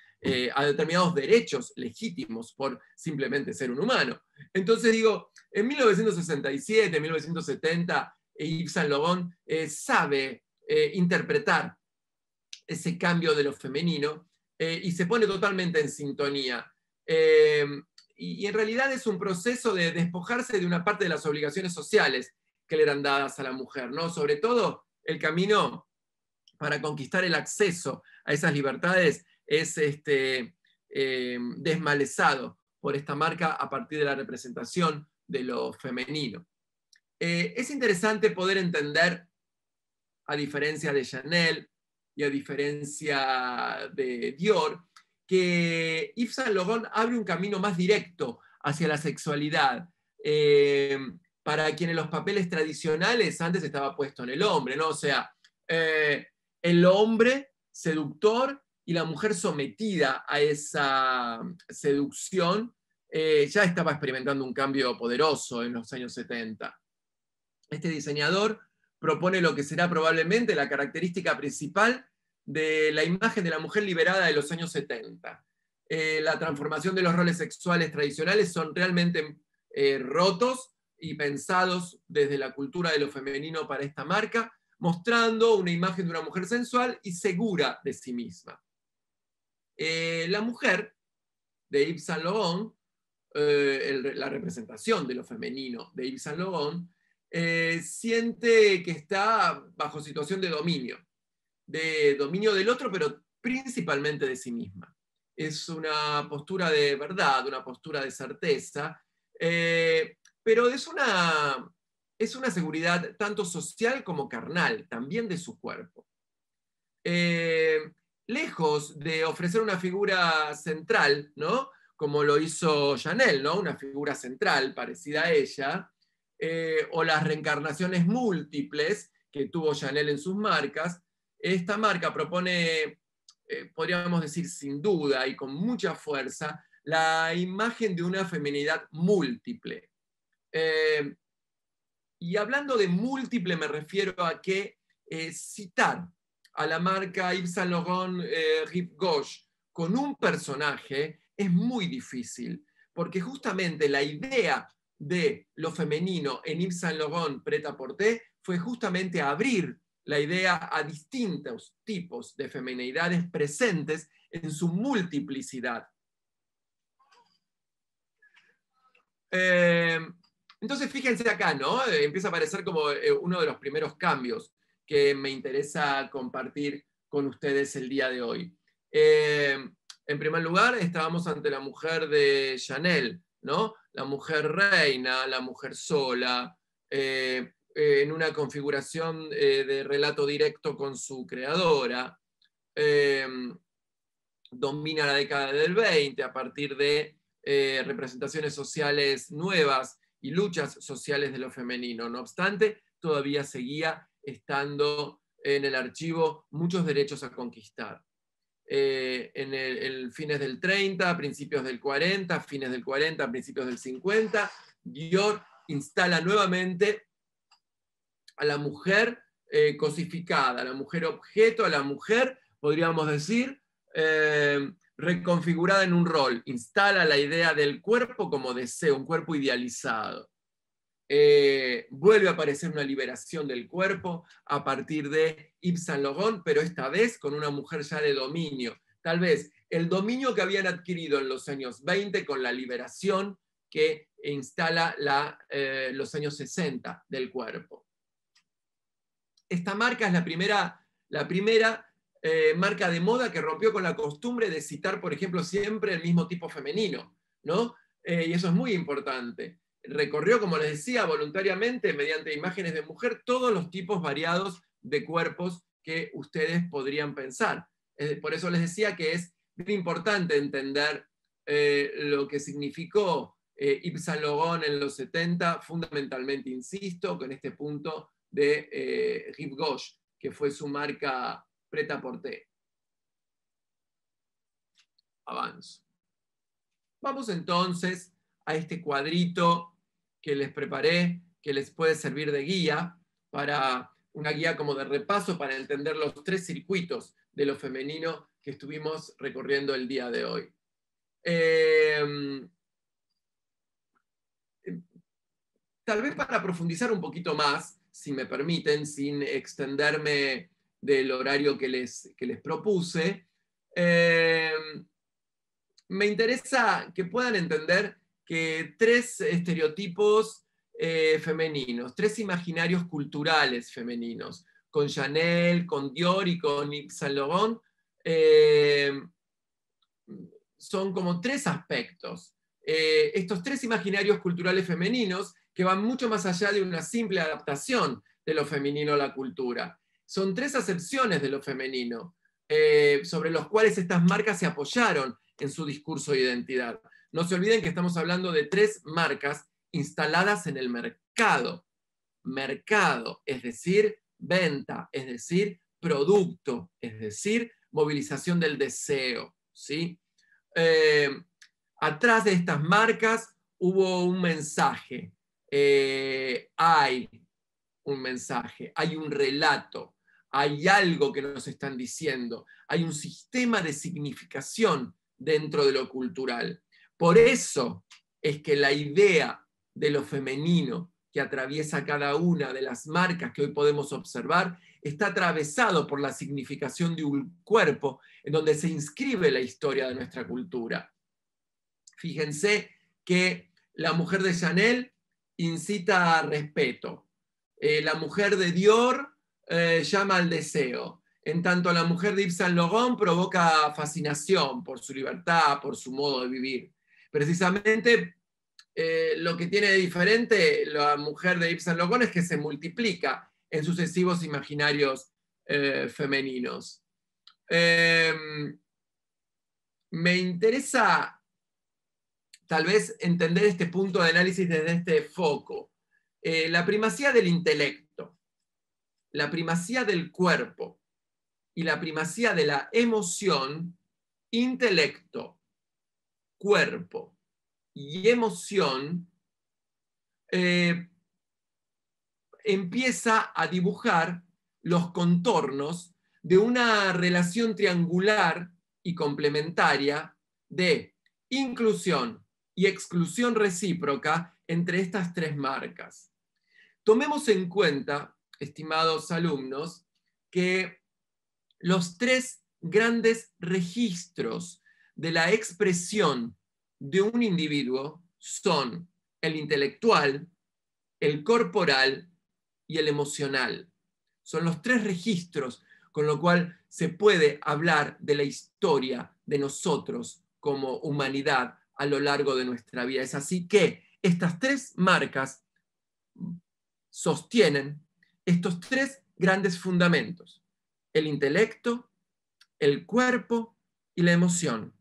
S1: derechos legítimos por simplemente ser un humano. Entonces digo, en 1967, 1970, Yves Saint Laurent sabe interpretar ese cambio de lo femenino y se pone totalmente en sintonía. Y en realidad es un proceso de despojarse de una parte de las obligaciones sociales que le eran dadas a la mujer, ¿no? Sobre todo el camino para conquistar el acceso a esas libertades es desmalezado por esta marca a partir de la representación de lo femenino. Es interesante poder entender, a diferencia de Chanel y a diferencia de Dior, que Yves Saint Laurent abre un camino más directo hacia la sexualidad, para quienes los papeles tradicionales antes estaba puesto en el hombre, ¿no? O sea, el hombre seductor y la mujer sometida a esa seducción ya estaba experimentando un cambio poderoso en los años 70. Este diseñador propone lo que será probablemente la característica principal de la imagen de la mujer liberada de los años 70. La transformación de los roles sexuales tradicionales son realmente rotos y pensados desde la cultura de lo femenino para esta marca, mostrando una imagen de una mujer sensual y segura de sí misma. La mujer de Yves Saint Laurent, la representación de lo femenino de Yves Saint Laurent, siente que está bajo situación de dominio del otro, pero principalmente de sí misma. Es una postura de verdad, una postura de certeza, pero es una seguridad tanto social como carnal, también de su cuerpo. Lejos de ofrecer una figura central, ¿no? Como lo hizo Chanel, ¿no? Una figura central parecida a ella, o las reencarnaciones múltiples que tuvo Chanel en sus marcas, esta marca propone, podríamos decir sin duda y con mucha fuerza, la imagen de una feminidad múltiple. Y hablando de múltiple me refiero a que citar a la marca Yves Saint Laurent Rive Gauche con un personaje es muy difícil, porque justamente la idea de lo femenino en Yves Saint Laurent Pret-à-Porter fue justamente abrir la idea a distintos tipos de feminidades presentes en su multiplicidad. Entonces fíjense acá, ¿no? Empieza a aparecer como uno de los primeros cambios que me interesa compartir con ustedes el día de hoy. En primer lugar, estábamos ante la mujer de Chanel, ¿no? La mujer reina, la mujer sola, en una configuración de relato directo con su creadora. Domina la década del 20 a partir de representaciones sociales nuevas y luchas sociales de lo femenino. No obstante, todavía seguía estando en el archivo muchos derechos a conquistar. En el fines del 30, principios del 40, fines del 40, principios del 50, Dior instala nuevamente a la mujer cosificada, a la mujer objeto, a la mujer, podríamos decir, reconfigurada en un rol. Instala la idea del cuerpo como deseo, un cuerpo idealizado. Vuelve a aparecer una liberación del cuerpo a partir de Yves Saint Laurent, pero esta vez con una mujer ya de dominio. Tal vez el dominio que habían adquirido en los años 20 con la liberación que instala los años 60 del cuerpo. Esta marca es la primera marca de moda que rompió con la costumbre de citar, por ejemplo, siempre el mismo tipo femenino, ¿no? Y eso es muy importante. Recorrió, como les decía, voluntariamente, mediante imágenes de mujer, todos los tipos variados de cuerpos que ustedes podrían pensar. Por eso les decía que es muy importante entender lo que significó Yves Saint Laurent en los 70, fundamentalmente, insisto, con este punto de Rive Gauche, que fue su marca Pret-à-Porter. Avanzo. Vamos entonces a este cuadrito que les preparé, que les puede servir de guía, para una guía como de repaso para entender los 3 circuitos de lo femenino que estuvimos recorriendo el día de hoy. Tal vez para profundizar un poquito más, si me permiten, sin extenderme del horario que les propuse, me interesa que puedan entender que 3 estereotipos femeninos, 3 imaginarios culturales femeninos, con Chanel, con Dior y con Yves Saint Laurent, son como 3 aspectos. Estos 3 imaginarios culturales femeninos que van mucho más allá de una simple adaptación de lo femenino a la cultura. Son 3 acepciones de lo femenino, sobre los cuales estas marcas se apoyaron en su discurso de identidad. No se olviden que estamos hablando de 3 marcas instaladas en el mercado. Mercado, es decir, venta, es decir, producto, es decir, movilización del deseo, ¿sí? Atrás de estas marcas hubo un mensaje, hay un mensaje, hay un relato, hay algo que nos están diciendo, hay un sistema de significación dentro de lo cultural. Por eso es que la idea de lo femenino que atraviesa cada una de las marcas que hoy podemos observar está atravesado por la significación de un cuerpo en donde se inscribe la historia de nuestra cultura. Fíjense que la mujer de Chanel incita a respeto. La mujer de Dior llama al deseo. En tanto, la mujer de Yves Saint Laurent provoca fascinación por su libertad, por su modo de vivir. Precisamente lo que tiene de diferente la mujer de Yves Saint Laurent es que se multiplica en sucesivos imaginarios femeninos. Me interesa tal vez entender este punto de análisis desde este foco. la primacía del intelecto, la primacía del cuerpo y la primacía de la emoción, intelecto, cuerpo y emoción, empieza a dibujar los contornos de una relación triangular y complementaria de inclusión y exclusión recíproca entre estas tres marcas. Tomemos en cuenta, estimados alumnos, que los tres grandes registros de la expresión de un individuo son el intelectual, el corporal y el emocional. Son los tres registros con lo cual se puede hablar de la historia de nosotros como humanidad a lo largo de nuestra vida. Es así que estas tres marcas sostienen estos tres grandes fundamentos: el intelecto, el cuerpo y la emoción.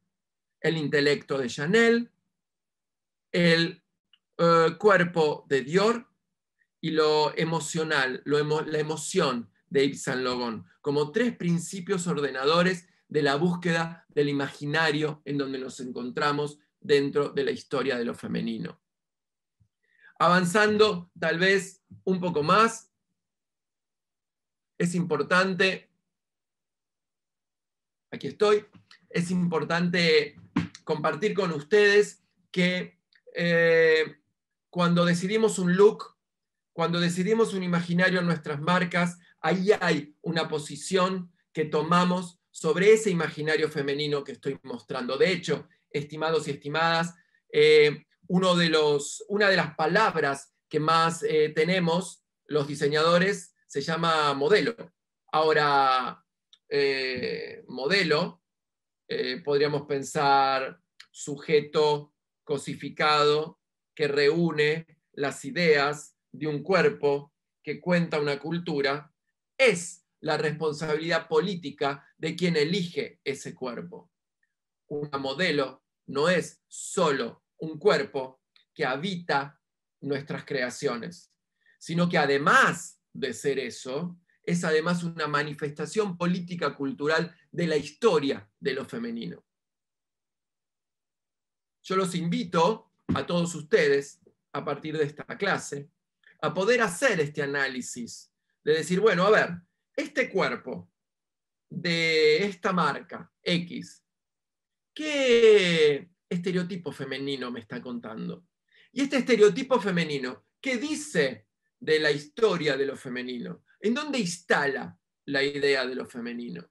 S1: El intelecto de Chanel, el cuerpo de Dior y lo emocional, la emoción de Yves Saint Laurent, como tres principios ordenadores de la búsqueda del imaginario en donde nos encontramos dentro de la historia de lo femenino. Avanzando tal vez un poco más, es importante, aquí estoy, es importante compartir con ustedes que cuando decidimos un look, cuando decidimos un imaginario en nuestras marcas, ahí hay una posición que tomamos sobre ese imaginario femenino que estoy mostrando. De hecho, estimados y estimadas, una de las palabras que más tenemos los diseñadores se llama modelo. Ahora, modelo, podríamos pensar sujeto cosificado que reúne las ideas de un cuerpo que cuenta una cultura, es la responsabilidad política de quien elige ese cuerpo. Una modelo no es solo un cuerpo que habita nuestras creaciones, sino que además de ser eso, es además una manifestación política cultural de la historia de lo femenino. Yo los invito a todos ustedes, a partir de esta clase, a poder hacer este análisis, de decir, bueno, a ver, este cuerpo de esta marca X, ¿qué estereotipo femenino me está contando? Y este estereotipo femenino, ¿qué dice de la historia de lo femenino? ¿En dónde instala la idea de lo femenino?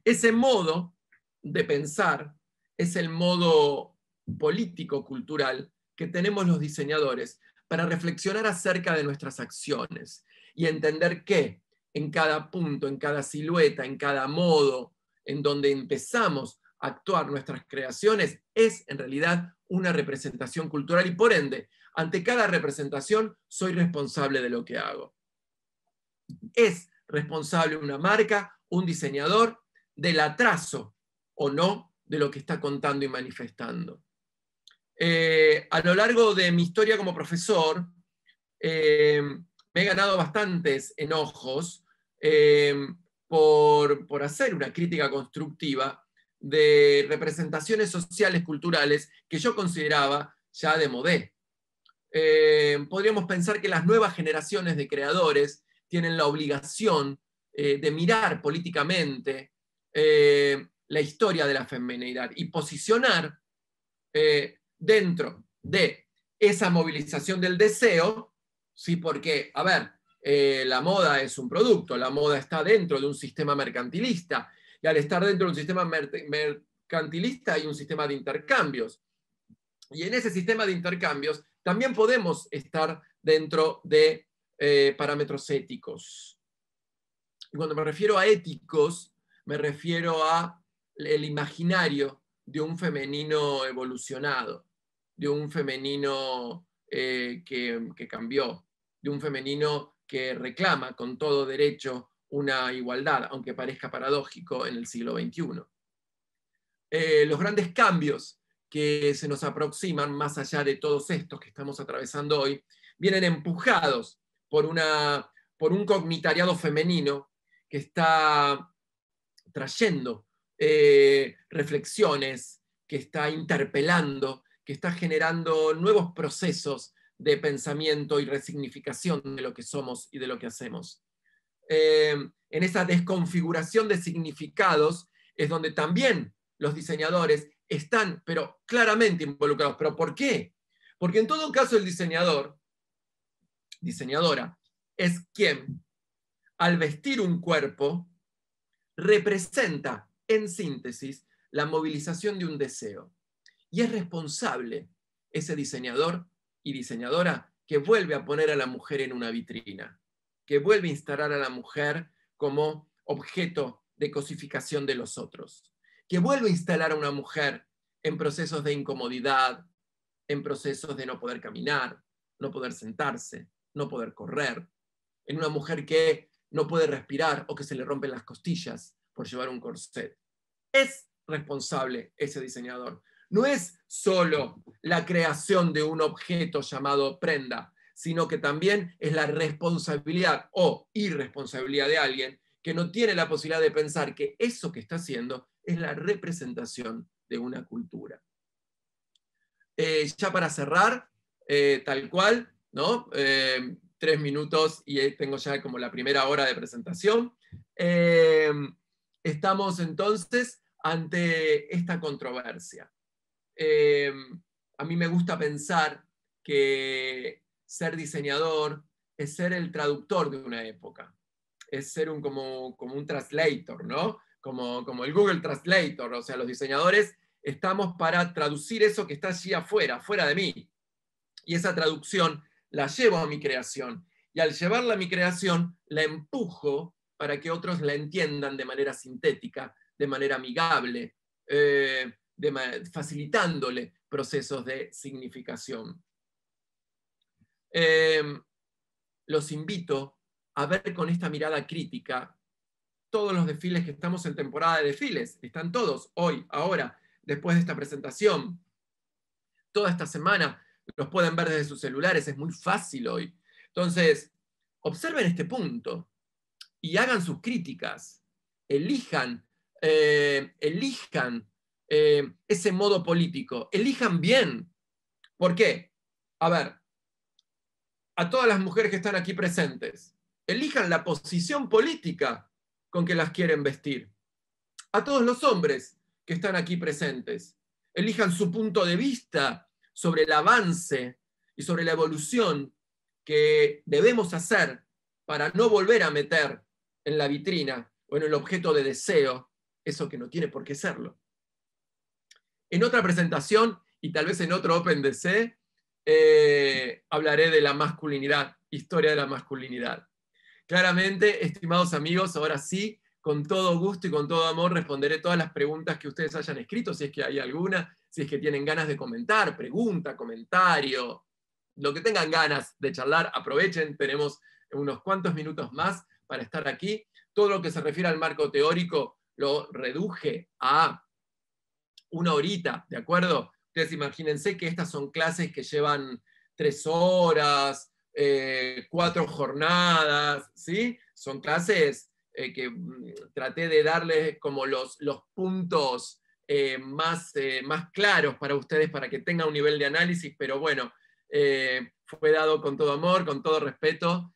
S1: Ese modo de pensar es el modo político-cultural que tenemos los diseñadores para reflexionar acerca de nuestras acciones y entender que en cada punto, en cada silueta, en cada modo en donde empezamos a actuar nuestras creaciones, es en realidad una representación cultural y por ende, ante cada representación soy responsable de lo que hago. Es responsable una marca, un diseñador, del atraso o no de lo que está contando y manifestando. A lo largo de mi historia como profesor, me he ganado bastantes enojos por hacer una crítica constructiva de representaciones sociales, culturales, que yo consideraba ya de modé. Podríamos pensar que las nuevas generaciones de creadores tienen la obligación de mirar políticamente la historia de la feminidad y posicionar dentro de esa movilización del deseo, ¿sí? Porque, a ver, la moda es un producto, la moda está dentro de un sistema mercantilista, y al estar dentro de un sistema mercantilista hay un sistema de intercambios. Y en ese sistema de intercambios también podemos estar dentro de parámetros éticos. Y cuando me refiero a éticos, me refiero a el imaginario de un femenino evolucionado, de un femenino que cambió, de un femenino que reclama con todo derecho una igualdad, aunque parezca paradójico en el siglo XXI. Los grandes cambios que se nos aproximan, más allá de todos estos que estamos atravesando hoy, vienen empujados por un cognitariado femenino que está trayendo reflexiones, que está interpelando, que está generando nuevos procesos de pensamiento y resignificación de lo que somos y de lo que hacemos. En esa desconfiguración de significados es donde también los diseñadores están, pero claramente involucrados. ¿Pero por qué? Porque en todo caso el diseñador, diseñadora, es quien, al vestir un cuerpo, representa, en síntesis, la movilización de un deseo. Y es responsable ese diseñador y diseñadora que vuelve a poner a la mujer en una vitrina, que vuelve a instalar a la mujer como objeto de cosificación de los otros, que vuelve a instalar a una mujer en procesos de incomodidad, en procesos de no poder caminar, no poder sentarse, no poder correr, en una mujer que no puede respirar o que se le rompen las costillas por llevar un corset. Es responsable ese diseñador. No es solo la creación de un objeto llamado prenda, sino que también es la responsabilidad o irresponsabilidad de alguien que no tiene la posibilidad de pensar que eso que está haciendo es la representación de una cultura. Ya para cerrar, tal cual, ¿no? 3 minutos y tengo ya como la primera hora de presentación. Estamos entonces ante esta controversia. A mí me gusta pensar que ser diseñador es ser el traductor de una época, es ser como un translator, ¿no? Como el Google Translator, o sea, los diseñadores estamos para traducir eso que está allí afuera, fuera de mí. Y esa traducción la llevo a mi creación. Y al llevarla a mi creación, la empujo para que otros la entiendan de manera sintética, de manera amigable, facilitándole procesos de significación. Los invito a ver con esta mirada crítica todos los desfiles que estamos en temporada de desfiles. Están todos hoy, ahora, después de esta presentación. Toda esta semana los pueden ver desde sus celulares, es muy fácil hoy. Entonces, observen este punto y hagan sus críticas. Elijan ese modo político. Elijan bien. ¿Por qué? A ver, a todas las mujeres que están aquí presentes, elijan la posición política con que las quieren vestir. A todos los hombres que están aquí presentes, elijan su punto de vista sobre el avance y sobre la evolución que debemos hacer para no volver a meter en la vitrina o en el objeto de deseo eso que no tiene por qué serlo. En otra presentación, y tal vez en otro OpenDC, hablaré de la masculinidad, historia de la masculinidad. Claramente, estimados amigos, ahora sí, con todo gusto y con todo amor responderé todas las preguntas que ustedes hayan escrito, si es que hay alguna, si es que tienen ganas de comentar, pregunta, comentario, lo que tengan ganas de charlar, aprovechen, tenemos unos cuantos minutos más para estar aquí. Todo lo que se refiere al marco teórico lo reduje a una horita, ¿de acuerdo? Ustedes imagínense que estas son clases que llevan 3 horas, 4 jornadas, ¿sí? Son clases que traté de darles como los puntos más claros para ustedes, para que tengan un nivel de análisis, pero bueno, fue dado con todo amor, con todo respeto,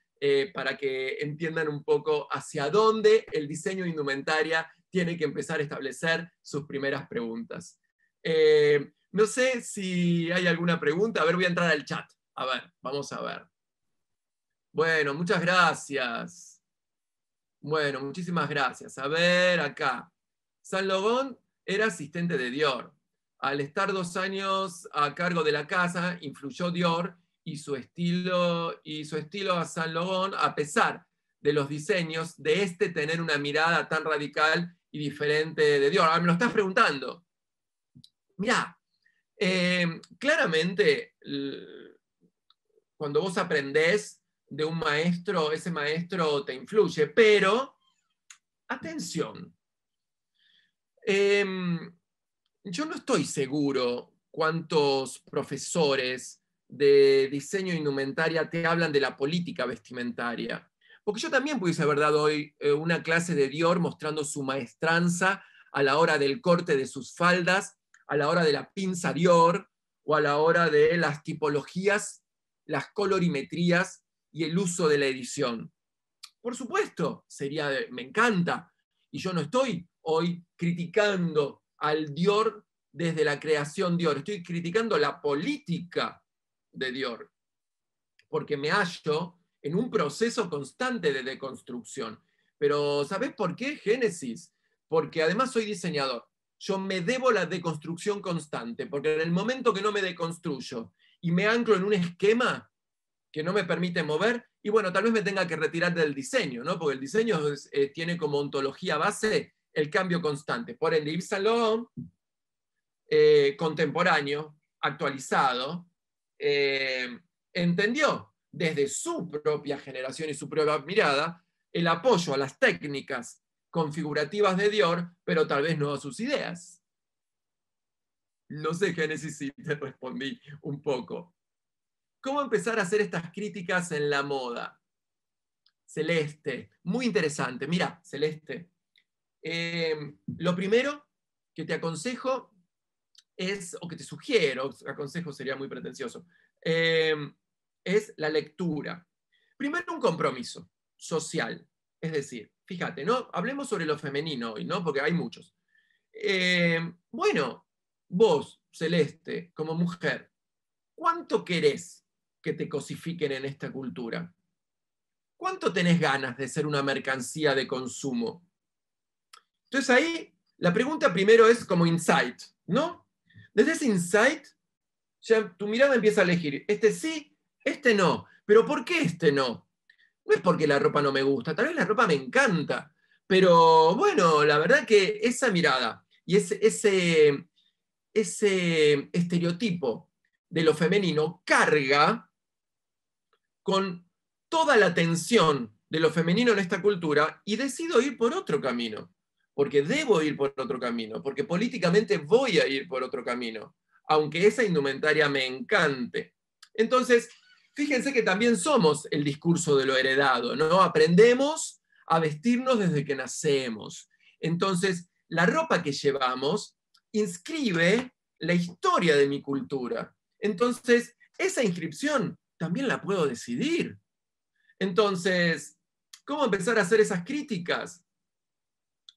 S1: para que entiendan un poco hacia dónde el diseño de indumentaria tiene que empezar a establecer sus primeras preguntas. No sé si hay alguna pregunta. A ver, voy a entrar al chat. A ver, vamos a ver. Bueno, muchas gracias. Bueno, muchísimas gracias. A ver, acá. Saint Laurent era asistente de Dior. Al estar 2 años a cargo de la casa, influyó Dior y su estilo a Saint Laurent, a pesar de los diseños, de tener una mirada tan radical y diferente de Dior. Me lo estás preguntando. Mirá, claramente, cuando vos aprendés de un maestro, ese maestro te influye, pero, atención, yo no estoy seguro cuántos profesores de diseño e indumentaria te hablan de la política vestimentaria. Porque yo también pudiese haber dado hoy una clase de Dior mostrando su maestranza a la hora del corte de sus faldas, a la hora de la pinza Dior, o a la hora de las tipologías, las colorimetrías y el uso de la edición. Por supuesto, me encanta. Y yo no estoy hoy criticando al Dior desde la creación Dior, estoy criticando la política de Dior, porque me hallo en un proceso constante de deconstrucción. Pero ¿sabés por qué, Génesis? Porque además soy diseñador. Yo me debo la deconstrucción constante, porque en el momento que no me deconstruyo y me anclo en un esquema que no me permite mover, y bueno, tal vez me tenga que retirar del diseño, ¿no? Porque el diseño tiene como ontología base el cambio constante. Por ende, Yves Saint Laurent, contemporáneo, actualizado, entendió desde su propia generación y su propia mirada el apoyo a las técnicas configurativas de Dior, pero tal vez no a sus ideas. No sé, Génesis, si te respondí un poco. ¿Cómo empezar a hacer estas críticas en la moda? Celeste, muy interesante. Mira, Celeste, lo primero que te aconsejo es, o que te sugiero, aconsejo sería muy pretencioso, es la lectura. Primero, un compromiso social. Es decir, fíjate, ¿no? Hablemos sobre lo femenino hoy, ¿no? Porque hay muchos. Bueno, vos, Celeste, como mujer, ¿cuánto querés que te cosifiquen en esta cultura? ¿Cuánto tenés ganas de ser una mercancía de consumo? Entonces ahí la pregunta primero es como insight, ¿no? Desde ese insight, ya tu mirada empieza a elegir, este sí, este no. ¿Pero por qué este no? No es porque la ropa no me gusta, tal vez la ropa me encanta, pero bueno, la verdad que esa mirada y ese estereotipo de lo femenino carga con toda la tensión de lo femenino en esta cultura y decido ir por otro camino, porque debo ir por otro camino, porque políticamente voy a ir por otro camino, aunque esa indumentaria me encante. Entonces, fíjense que también somos el discurso de lo heredado, ¿no? Aprendemos a vestirnos desde que nacemos. Entonces, la ropa que llevamos inscribe la historia de mi cultura. Entonces, esa inscripción también la puedo decidir. Entonces, ¿cómo empezar a hacer esas críticas?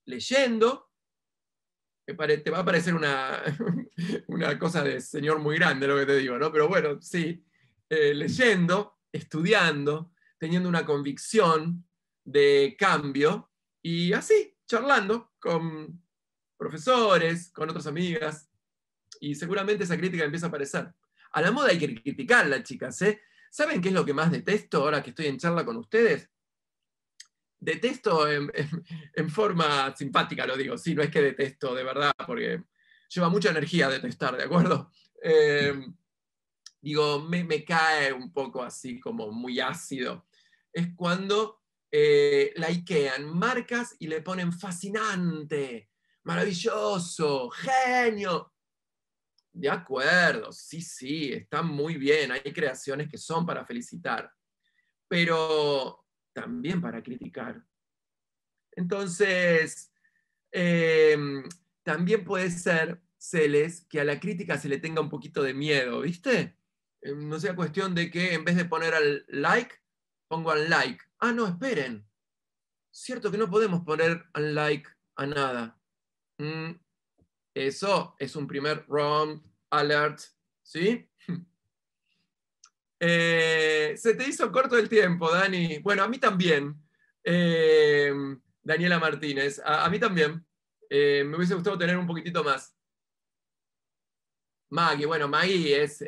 S1: Leyendo, te va a parecer una cosa de señor muy grande lo que te digo, ¿no? Pero bueno, sí, leyendo, estudiando, teniendo una convicción de cambio y así, charlando con profesores, con otras amigas, y seguramente esa crítica empieza a aparecer. A la moda hay que criticarla, chicas, ¿eh? ¿Saben qué es lo que más detesto ahora que estoy en charla con ustedes? Detesto en forma simpática, lo digo, sí, no es que detesto de verdad, porque lleva mucha energía detestar, ¿de acuerdo? Digo, me cae un poco así como muy ácido. Es cuando likean marcas y le ponen fascinante, maravilloso, genio. De acuerdo, sí, sí, está muy bien. Hay creaciones que son para felicitar, pero también para criticar. Entonces, eh, también puede ser, Celes, que a la crítica se le tenga un poquito de miedo, ¿viste? No sea cuestión de que en vez de poner al like, pongo al like. Ah, no, esperen. Cierto que no podemos poner al like a nada. Eso es un primer wrong alert, ¿sí? Se te hizo corto el tiempo, Dani. Bueno, a mí también. Eh, Daniela Martínez, a mí también. Me hubiese gustado tener un poquitito más. Maggie, bueno, Maggie es,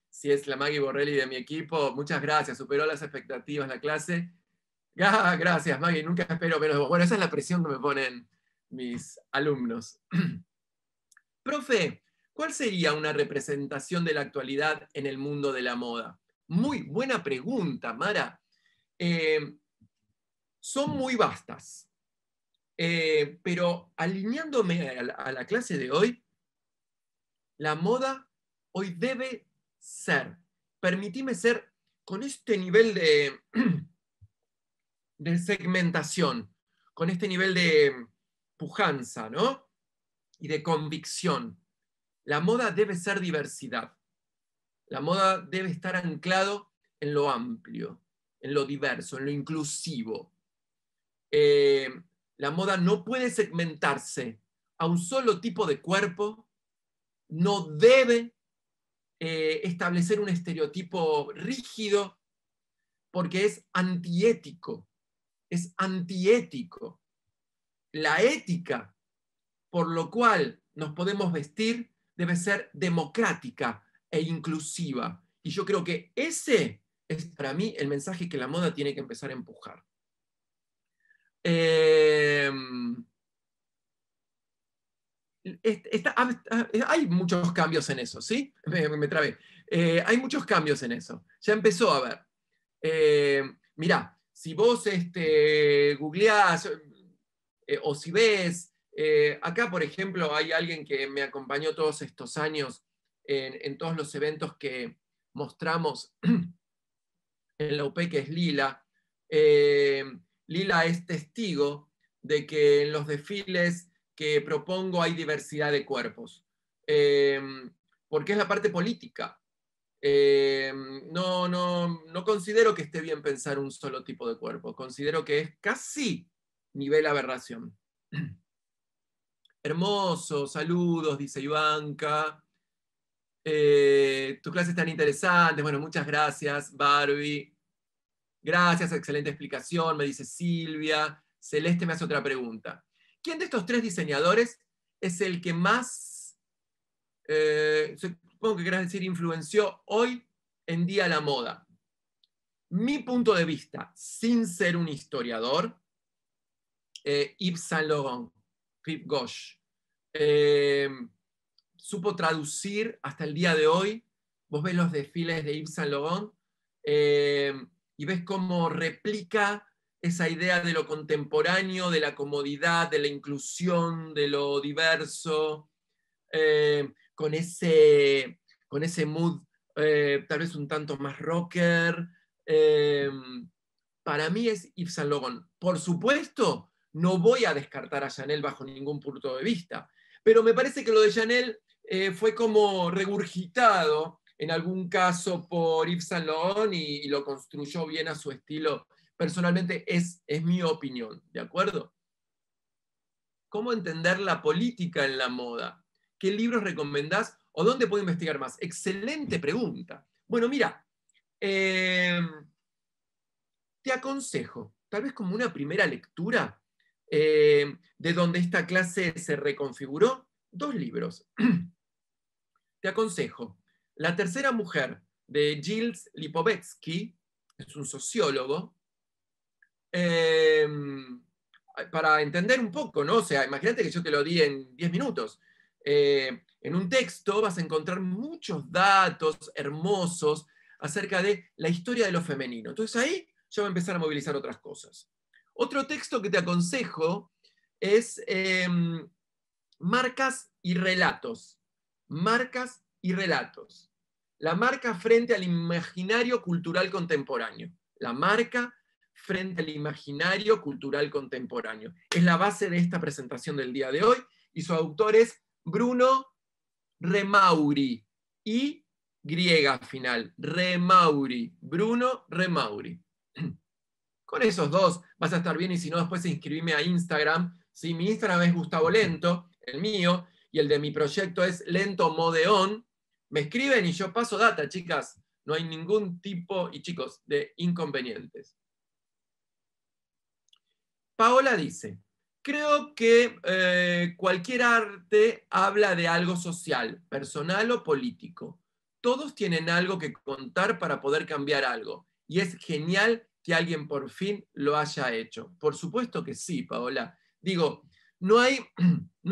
S1: si es la Maggie Borrelli de mi equipo, muchas gracias, superó las expectativas la clase. Gracias, Maggie, nunca espero menos. Bueno, esa es la presión que me ponen mis alumnos. Profe, ¿cuál sería una representación de la actualidad en el mundo de la moda? Muy buena pregunta, Mara. Son muy vastas, pero alineándome a la clase de hoy, la moda hoy debe ser permitime ser con este nivel de segmentación, con este nivel de pujanza, ¿no? Y de convicción. La moda debe ser diversidad. La moda debe estar anclado en lo amplio, en lo diverso, en lo inclusivo. La moda no puede segmentarse a un solo tipo de cuerpo, no debe establecer un estereotipo rígido, porque es antiético. Es antiético. La ética por lo cual nos podemos vestir debe ser democrática e inclusiva. Y yo creo que ese es para mí el mensaje que la moda tiene que empezar a empujar. Hay muchos cambios en eso, ¿sí? Me trabé. Hay muchos cambios en eso. Ya empezó a ver. Mirá, si vos googleás o si ves, acá por ejemplo hay alguien que me acompañó todos estos años en todos los eventos que mostramos en la UP, que es Lila. Lila es testigo de que en los desfiles que propongo hay diversidad de cuerpos, porque es la parte política. No considero que esté bien pensar un solo tipo de cuerpo, considero que es casi nivel aberración. Hermoso, saludos, dice Ivanka. Tu clase es tan interesante, bueno, muchas gracias, Barbie. Gracias, excelente explicación, me dice Silvia. Celeste me hace otra pregunta. ¿Quién de estos tres diseñadores es el que más, supongo que querés decir, influenció hoy en día la moda? Mi punto de vista, sin ser un historiador, Yves Saint Laurent, Philippe Gauche, supo traducir hasta el día de hoy. Vos ves los desfiles de Yves Saint Laurent y ves cómo replica esa idea de lo contemporáneo, de la comodidad, de la inclusión, de lo diverso, con ese mood tal vez un tanto más rocker. Para mí es Yves Saint Laurent. Por supuesto, no voy a descartar a Chanel bajo ningún punto de vista, pero me parece que lo de Chanel fue como regurgitado en algún caso por Yves Saint Laurent y lo construyó bien a su estilo. Personalmente es mi opinión, ¿de acuerdo? ¿Cómo entender la política en la moda? ¿Qué libros recomendás o dónde puedo investigar más? Excelente pregunta. Bueno, mira, te aconsejo, tal vez como una primera lectura de donde esta clase se reconfiguró, 2 libros. Te aconsejo La tercera mujer, de Gilles Lipovetsky, es un sociólogo, para entender un poco, ¿no? O sea, imagínate que yo te lo di en 10 minutos. En un texto vas a encontrar muchos datos hermosos acerca de la historia de lo femenino. Entonces ahí ya va a empezar a movilizar otras cosas. Otro texto que te aconsejo es Marcas y relatos. Marcas y relatos. La marca frente al imaginario cultural contemporáneo. La marca frente al imaginario cultural contemporáneo. Es la base de esta presentación del día de hoy y su autor es Bruno Remauri. Y griega final. Remauri. Bruno Remauri. Con esos 2 vas a estar bien y si no después inscribime a Instagram. ¿Sí? Mi Instagram es Gustavo Lento, el mío, y el de mi proyecto es Lento Modeón. Me escriben y yo paso data, chicas. No hay ningún tipo, y chicos, de inconvenientes. Paola dice, creo que cualquier arte habla de algo social, personal o político. Todos tienen algo que contar para poder cambiar algo. Y es genial que alguien por fin lo haya hecho. Por supuesto que sí, Paola. Digo, no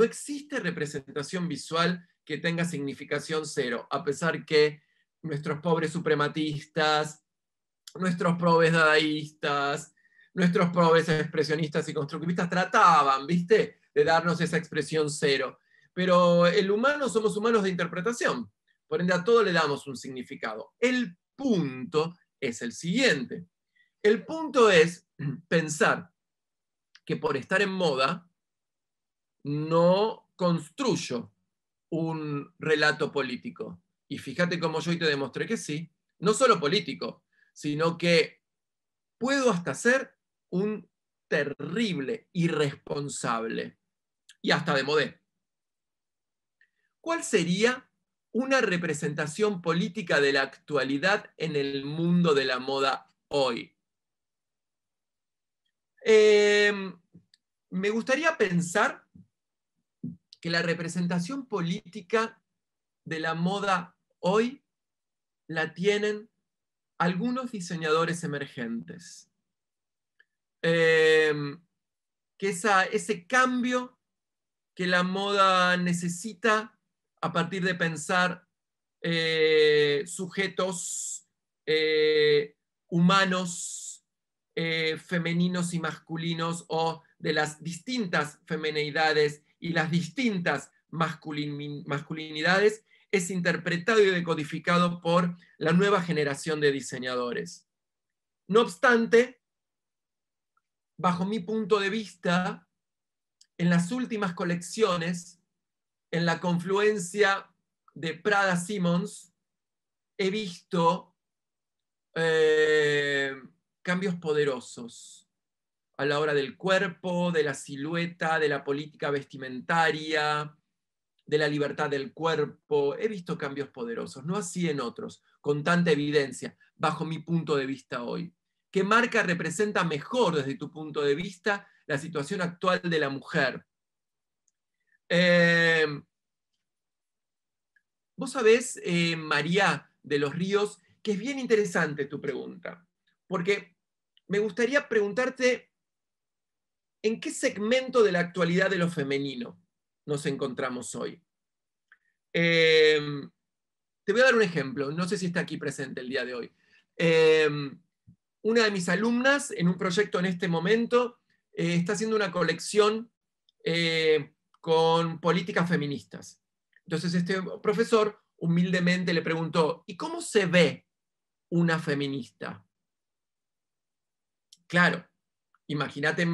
S1: existe representación visual que tenga significación cero, a pesar que nuestros pobres suprematistas, nuestros probes dadaístas, nuestros probes expresionistas y constructivistas trataban, ¿viste?, de darnos esa expresión cero. Pero el humano somos humanos de interpretación, por ende a todo le damos un significado. El punto es el siguiente. El punto es pensar que por estar en moda no construyo un relato político. Y fíjate cómo yo hoy te demostré que sí, no solo político, sino que puedo hasta ser un terrible irresponsable y hasta de modé. ¿Cuál sería una representación política de la actualidad en el mundo de la moda hoy? Me gustaría pensar que la representación política de la moda hoy la tienen algunos diseñadores emergentes. Que ese cambio que la moda necesita a partir de pensar sujetos humanos, femeninos y masculinos, o de las distintas femineidades y las distintas masculinidades, es interpretado y decodificado por la nueva generación de diseñadores. No obstante, bajo mi punto de vista, en las últimas colecciones, en la confluencia de Prada Simmons, he visto cambios poderosos a la hora del cuerpo, de la silueta, de la política vestimentaria, de la libertad del cuerpo. He visto cambios poderosos, no así en otros, con tanta evidencia, bajo mi punto de vista hoy. ¿Qué marca representa mejor desde tu punto de vista la situación actual de la mujer? Vos sabés, María de los Ríos, que es bien interesante tu pregunta, porque me gustaría preguntarte en qué segmento de la actualidad de lo femenino nos encontramos hoy. Te voy a dar un ejemplo, no sé si está aquí presente el día de hoy. Una de mis alumnas en un proyecto en este momento está haciendo una colección con políticas feministas. Entonces este profesor humildemente le preguntó, ¿y cómo se ve una feminista? Claro, imagínate,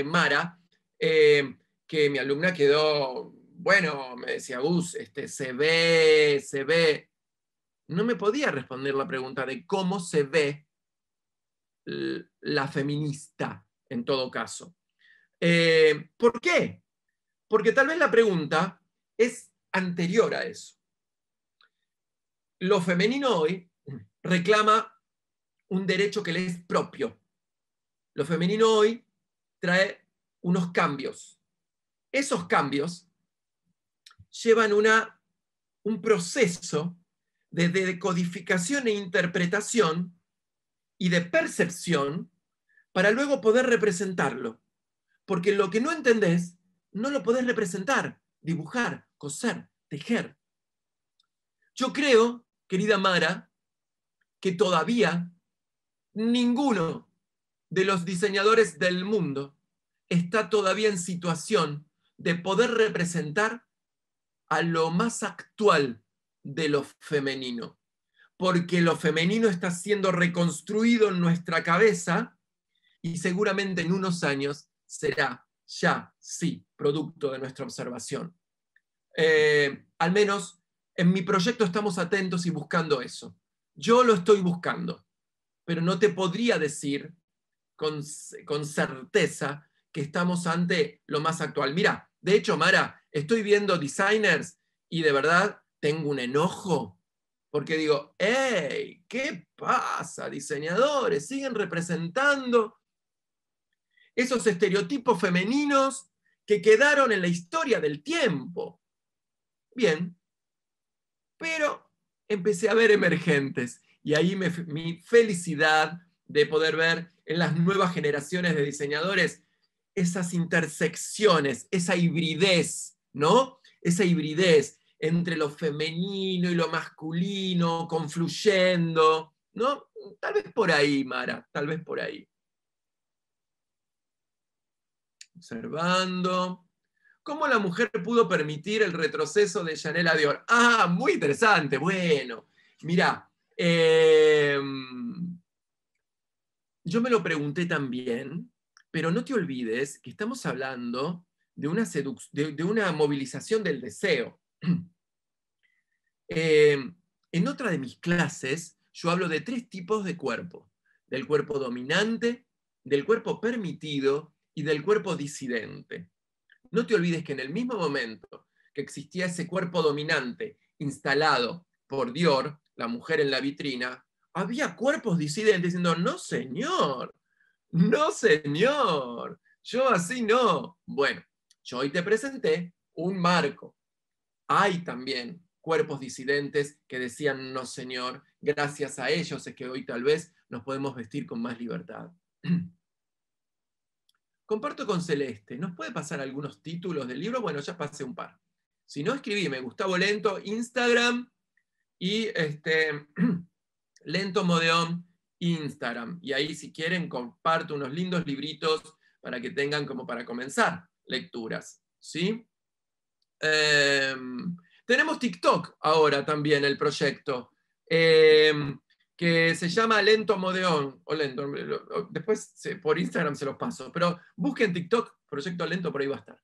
S1: Mara, que mi alumna quedó, bueno, me decía, Gus, se ve. No me podía responder la pregunta de cómo se ve la feminista, en todo caso. ¿Por qué? Porque tal vez la pregunta es anterior a eso. Lo femenino hoy reclama un derecho que le es propio. Lo femenino hoy trae unos cambios. Esos cambios llevan un proceso de decodificación e interpretación y de percepción para luego poder representarlo. Porque lo que no entendés, no lo podés representar, dibujar, coser, tejer. Yo creo, querida Mara, que todavía ninguno de los diseñadores del mundo está todavía en situación de poder representar a lo más actual de lo femenino. Porque lo femenino está siendo reconstruido en nuestra cabeza y seguramente en unos años será ya, sí, producto de nuestra observación. Al menos en mi proyecto estamos atentos y buscando eso. Yo lo estoy buscando, pero no te podría decir con certeza que estamos ante lo más actual. Mira, de hecho, Mara, estoy viendo designers y de verdad tengo un enojo porque digo, ¡hey! ¿Qué pasa? Diseñadores siguen representando esos estereotipos femeninos que quedaron en la historia del tiempo. Bien, pero empecé a ver emergentes y ahí mi felicidad de poder ver en las nuevas generaciones de diseñadores esas intersecciones, esa hibridez, ¿no? Esa hibridez entre lo femenino y lo masculino, confluyendo, ¿no? Tal vez por ahí, Mara, tal vez por ahí. Observando. ¿Cómo la mujer pudo permitir el retroceso de Chanel a Dior? Ah, muy interesante. Bueno, mirá, Eh, yo me lo pregunté también, pero no te olvides que estamos hablando de una, de una movilización del deseo. En otra de mis clases, yo hablo de 3 tipos de cuerpo: del cuerpo dominante, del cuerpo permitido y del cuerpo disidente. No te olvides que en el mismo momento que existía ese cuerpo dominante instalado por Dior, la mujer en la vitrina, había cuerpos disidentes diciendo: no señor, no señor, yo así no. Bueno, yo hoy te presenté un marco. Hay también cuerpos disidentes que decían: no señor, gracias a ellos es que hoy tal vez nos podemos vestir con más libertad. Comparto con Celeste. ¿Nos puede pasar algunos títulos del libro? Bueno, ya pasé un par. Si no, escribime Gustavo Lento, Instagram, y Lento Modeón, Instagram. Y ahí, si quieren, comparto unos lindos libritos para que tengan como para comenzar lecturas. ¿Sí? Tenemos TikTok ahora también, el proyecto. Que se llama Lento Modeón, o Lento, después por Instagram se los paso, pero busquen TikTok, Proyecto Lento, por ahí va a estar.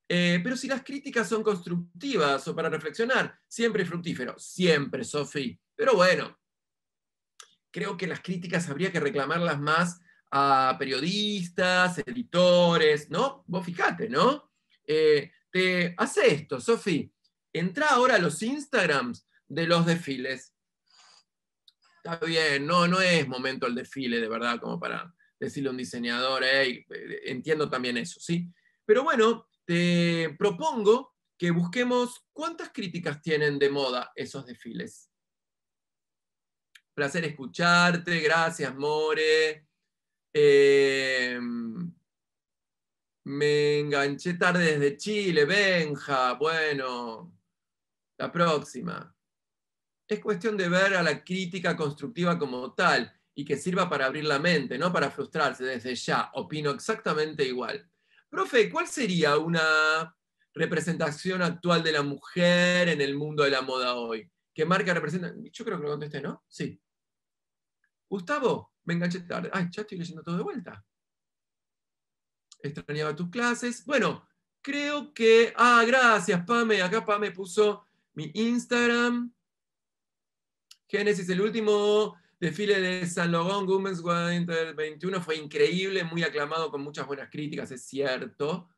S1: Pero si las críticas son constructivas o para reflexionar, siempre es fructífero, siempre, Sofi. Pero bueno, creo que las críticas habría que reclamarlas más a periodistas, editores, ¿no? Vos fijate, ¿no? Hace esto, Sofi, entra ahora a los Instagrams de los desfiles. Está bien, no es momento el desfile, de verdad, como para decirle a un diseñador, hey, entiendo también eso, ¿sí? Pero bueno, te propongo que busquemos cuántas críticas tienen de moda esos desfiles. Placer escucharte, gracias, More. Me enganché tarde desde Chile, Benja, bueno, la próxima. Es cuestión de ver a la crítica constructiva como tal y que sirva para abrir la mente, no para frustrarse desde ya. Opino exactamente igual. Profe, ¿cuál sería una representación actual de la mujer en el mundo de la moda hoy? ¿Qué marca representa? Yo creo que lo contesté, ¿no? Sí. Gustavo, me enganché tarde. Ay, ya estoy leyendo todo de vuelta. Extrañaba tus clases. Bueno, creo que... Ah, gracias, Pame. Acá Pame puso mi Instagram. Génesis, el último desfile de Saint Laurent Women's Winter 21 fue increíble, muy aclamado, con muchas buenas críticas, es cierto.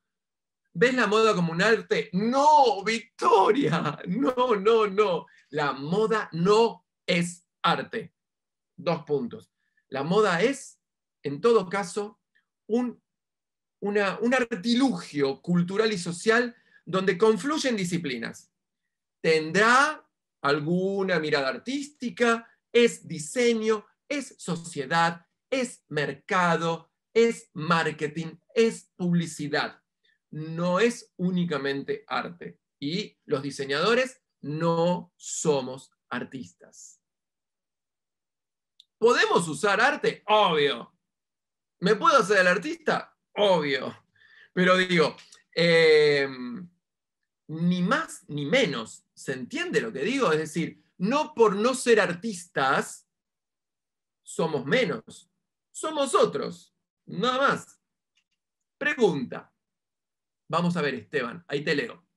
S1: ¿Ves la moda como un arte? No, Victoria, no. La moda no es arte. 2 puntos. La moda es, en todo caso, un artilugio cultural y social donde confluyen disciplinas. Tendrá alguna mirada artística, es diseño, es sociedad, es mercado, es marketing, es publicidad. No es únicamente arte. Y los diseñadores no somos artistas. ¿Podemos usar arte? Obvio. ¿Me puedo hacer el artista? Obvio. Pero digo, ni más ni menos. ¿Se entiende lo que digo? Es decir, no por no ser artistas somos menos. Somos otros. Nada más. Pregunta. Vamos a ver, Esteban. Ahí te leo.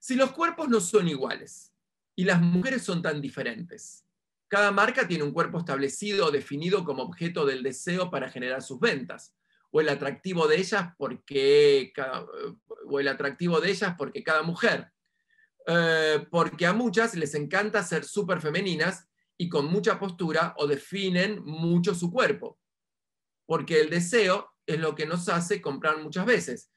S1: Si los cuerpos no son iguales y las mujeres son tan diferentes, cada marca tiene un cuerpo establecido o definido como objeto del deseo para generar sus ventas, o el atractivo de ellas porque cada mujer. Porque a muchas les encanta ser súper femeninas y con mucha postura, o definen mucho su cuerpo, porque el deseo es lo que nos hace comprar muchas veces.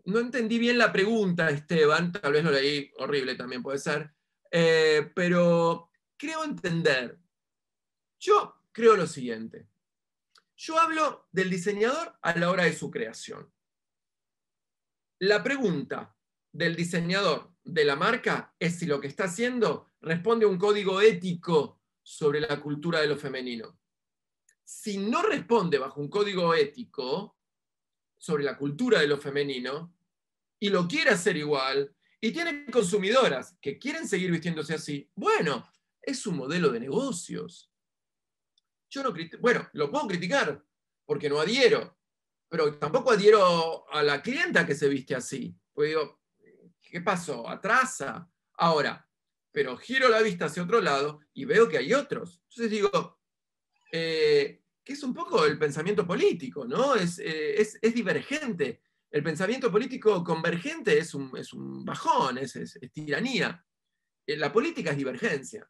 S1: No entendí bien la pregunta, Esteban, tal vez lo leí horrible también puede ser, pero creo entender. Yo creo lo siguiente. Yo hablo del diseñador a la hora de su creación. La pregunta del diseñador de la marca es si lo que está haciendo responde a un código ético sobre la cultura de lo femenino. Si no responde bajo un código ético sobre la cultura de lo femenino y lo quiere hacer igual y tienen consumidoras que quieren seguir vistiéndose así, bueno, es un modelo de negocios. Yo no bueno, lo puedo criticar porque no adhiero, pero tampoco adhiero a la clienta que se viste así. Pues digo, ¿qué pasó? Atrasa. Ahora, pero giro la vista hacia otro lado y veo que hay otros. Entonces digo, que es un poco el pensamiento político, ¿no? Es divergente. El pensamiento político convergente es un bajón, es tiranía. La política es divergencia.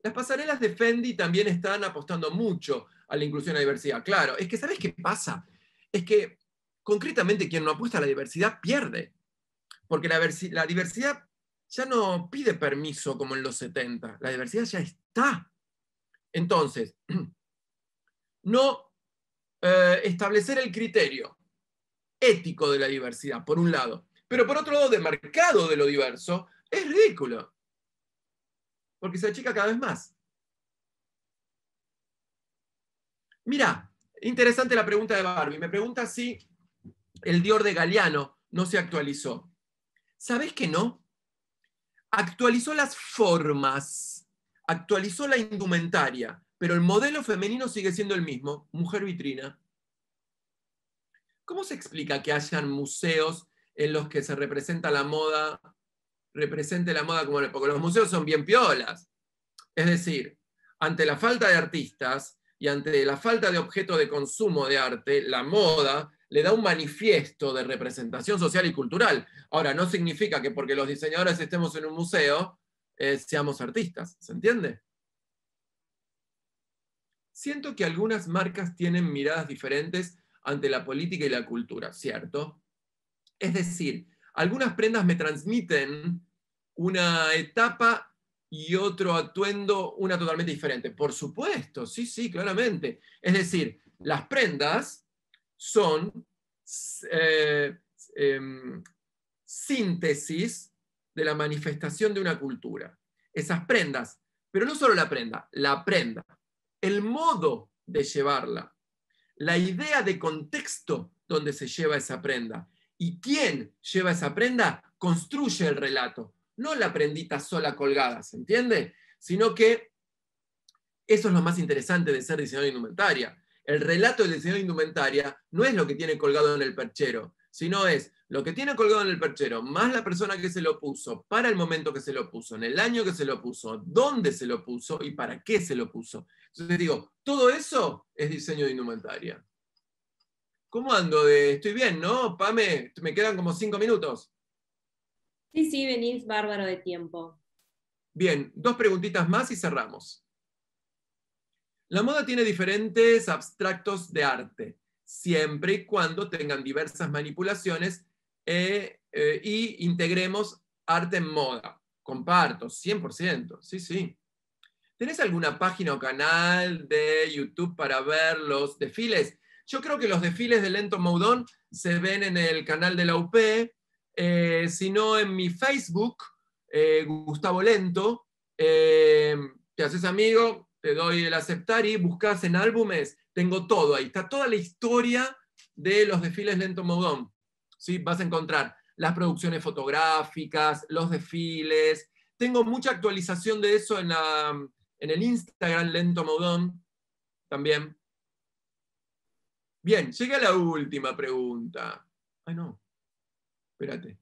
S1: Las pasarelas de Fendi también están apostando mucho a la inclusión y la diversidad. Claro, es que ¿sabes qué pasa? Es que concretamente quien no apuesta a la diversidad pierde. Porque la diversidad ya no pide permiso como en los 70. La diversidad ya está. Entonces, no establecer el criterio ético de la diversidad, por un lado, pero por otro lado, de mercado de lo diverso, es ridículo. Porque se achica cada vez más. Mira, interesante la pregunta de Barbie. Me pregunta si el Dior de Galliano no se actualizó. ¿Sabés que no? Actualizó las formas, actualizó la indumentaria, pero el modelo femenino sigue siendo el mismo, mujer vitrina. ¿Cómo se explica que hayan museos en los que se represente la moda como porque los museos son bien piolas? Es decir, ante la falta de artistas y ante la falta de objeto de consumo de arte, la moda le da un manifiesto de representación social y cultural. Ahora, no significa que porque los diseñadores estemos en un museo, seamos artistas, ¿se entiende? Siento que algunas marcas tienen miradas diferentes ante la política y la cultura, ¿cierto? Es decir, algunas prendas me transmiten una etapa y otro atuendo, una totalmente diferente. Por supuesto, sí, sí, claramente. Es decir, las prendas son síntesis de la manifestación de una cultura. Esas prendas, pero no solo la prenda, el modo de llevarla, la idea de contexto donde se lleva esa prenda y quién lleva esa prenda construye el relato, no la prendita sola colgada, ¿se entiende? Sino que eso es lo más interesante de ser diseñador de indumentaria. El relato del diseñador de indumentaria no es lo que tiene colgado en el perchero, sino es lo que tiene colgado en el perchero, más la persona que se lo puso, para el momento que se lo puso, en el año que se lo puso, dónde se lo puso y para qué se lo puso. Entonces digo, todo eso es diseño de indumentaria. ¿Cómo ando? Estoy bien, ¿no? Pame, me quedan como 5 minutos.
S2: Sí, sí, venís bárbaro de tiempo.
S1: Bien, 2 preguntitas más y cerramos. La moda tiene diferentes abstractos de arte, siempre y cuando tengan diversas manipulaciones y integremos arte en moda. Comparto, 100%, sí, sí. ¿Tenés alguna página o canal de YouTube para ver los desfiles? Yo creo que los desfiles de Lento Moudon se ven en el canal de la UP, si no en mi Facebook, Gustavo Lento. Te haces amigo, te doy el aceptar y buscas en álbumes. Tengo todo ahí. Está toda la historia de los desfiles Lento Moudon. ¿Sí? Vas a encontrar las producciones fotográficas, los desfiles. Tengo mucha actualización de eso en el Instagram Lento Moudon también. Bien, llegué a la última pregunta. Ay, no. Espérate.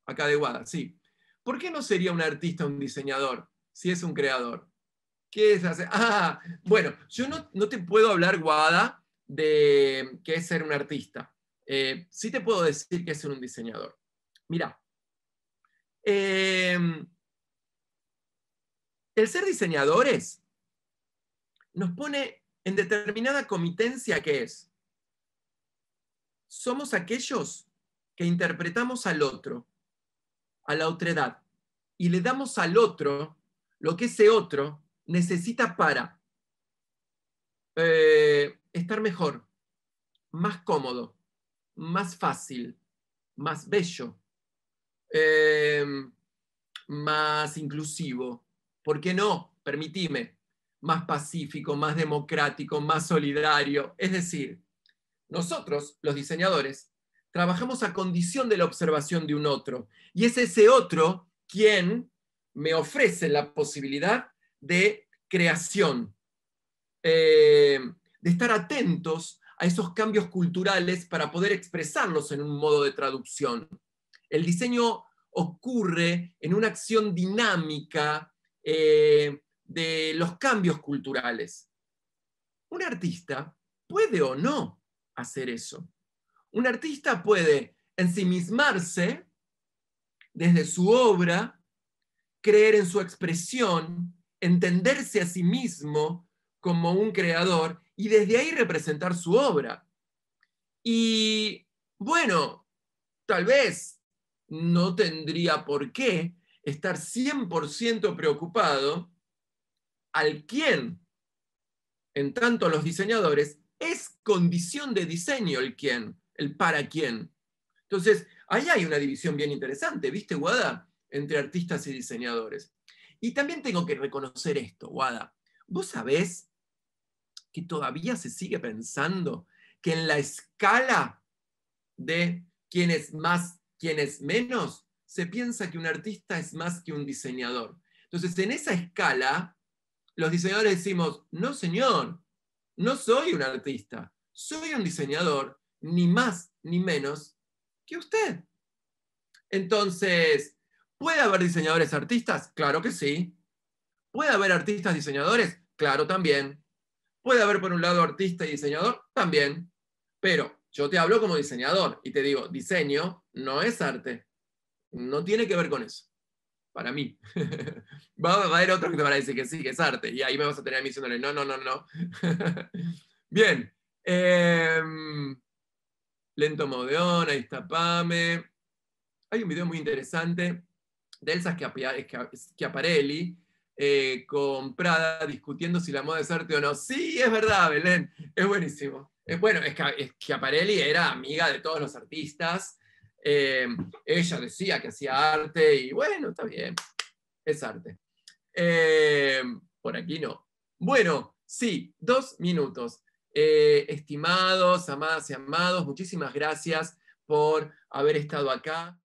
S1: Acá de Guada, sí. ¿Por qué no sería un artista un diseñador si es un creador? ¿Qué es hacer? Ah, bueno, yo no te puedo hablar, Guada, de qué es ser un artista. Sí te puedo decir qué es ser un diseñador. Mira, el ser diseñadores nos pone en determinada comitencia que es. Somos aquellos que interpretamos al otro, a la otredad, y le damos al otro lo que ese otro necesita para estar mejor, más cómodo, más fácil, más bello, eh, más inclusivo. ¿Por qué no? Permitime. Más pacífico, más democrático, más solidario. Es decir, nosotros, los diseñadores, trabajamos a condición de la observación de un otro. Y es ese otro quien me ofrece la posibilidad de creación, de estar atentos a esos cambios culturales para poder expresarlos en un modo de traducción. El diseño ocurre en una acción dinámica de los cambios culturales. Un artista puede o no hacer eso. Un artista puede ensimismarse desde su obra, creer en su expresión, entenderse a sí mismo como un creador y desde ahí representar su obra. Y bueno, tal vez no tendría por qué estar 100% preocupado al quién. En tanto, los diseñadores es condición de diseño el quién, el para quién. Entonces, ahí hay una división bien interesante, ¿viste, Guada? Entre artistas y diseñadores. Y también tengo que reconocer esto, Guada. ¿Vos sabés que todavía se sigue pensando que en la escala de quién es más, quién es menos, se piensa que un artista es más que un diseñador? Entonces, en esa escala, los diseñadores decimos, no señor, no soy un artista, soy un diseñador, ni más ni menos que usted. Entonces, ¿puede haber diseñadores artistas? Claro que sí. ¿Puede haber artistas diseñadores? Claro también. ¿Puede haber por un lado artista y diseñador? También. Pero yo te hablo como diseñador y te digo, diseño no es arte. No tiene que ver con eso. Para mí. Va a haber otros que te van a decir que sí, que es arte. Y ahí me vas a tener a mí diciéndole, no, no, no, no. Bien. Lento Modeón, ahí está Pame. Hay un video muy interesante de Elsa Schiaparelli con Prada discutiendo si la moda es arte o no. Sí, es verdad, Belén. Es buenísimo. Bueno, Schiaparelli era amiga de todos los artistas. Ella decía que hacía arte y bueno, está bien. Es arte. Por aquí no. Bueno, sí, 2 minutos. Estimados, amadas y amados, muchísimas gracias por haber estado acá.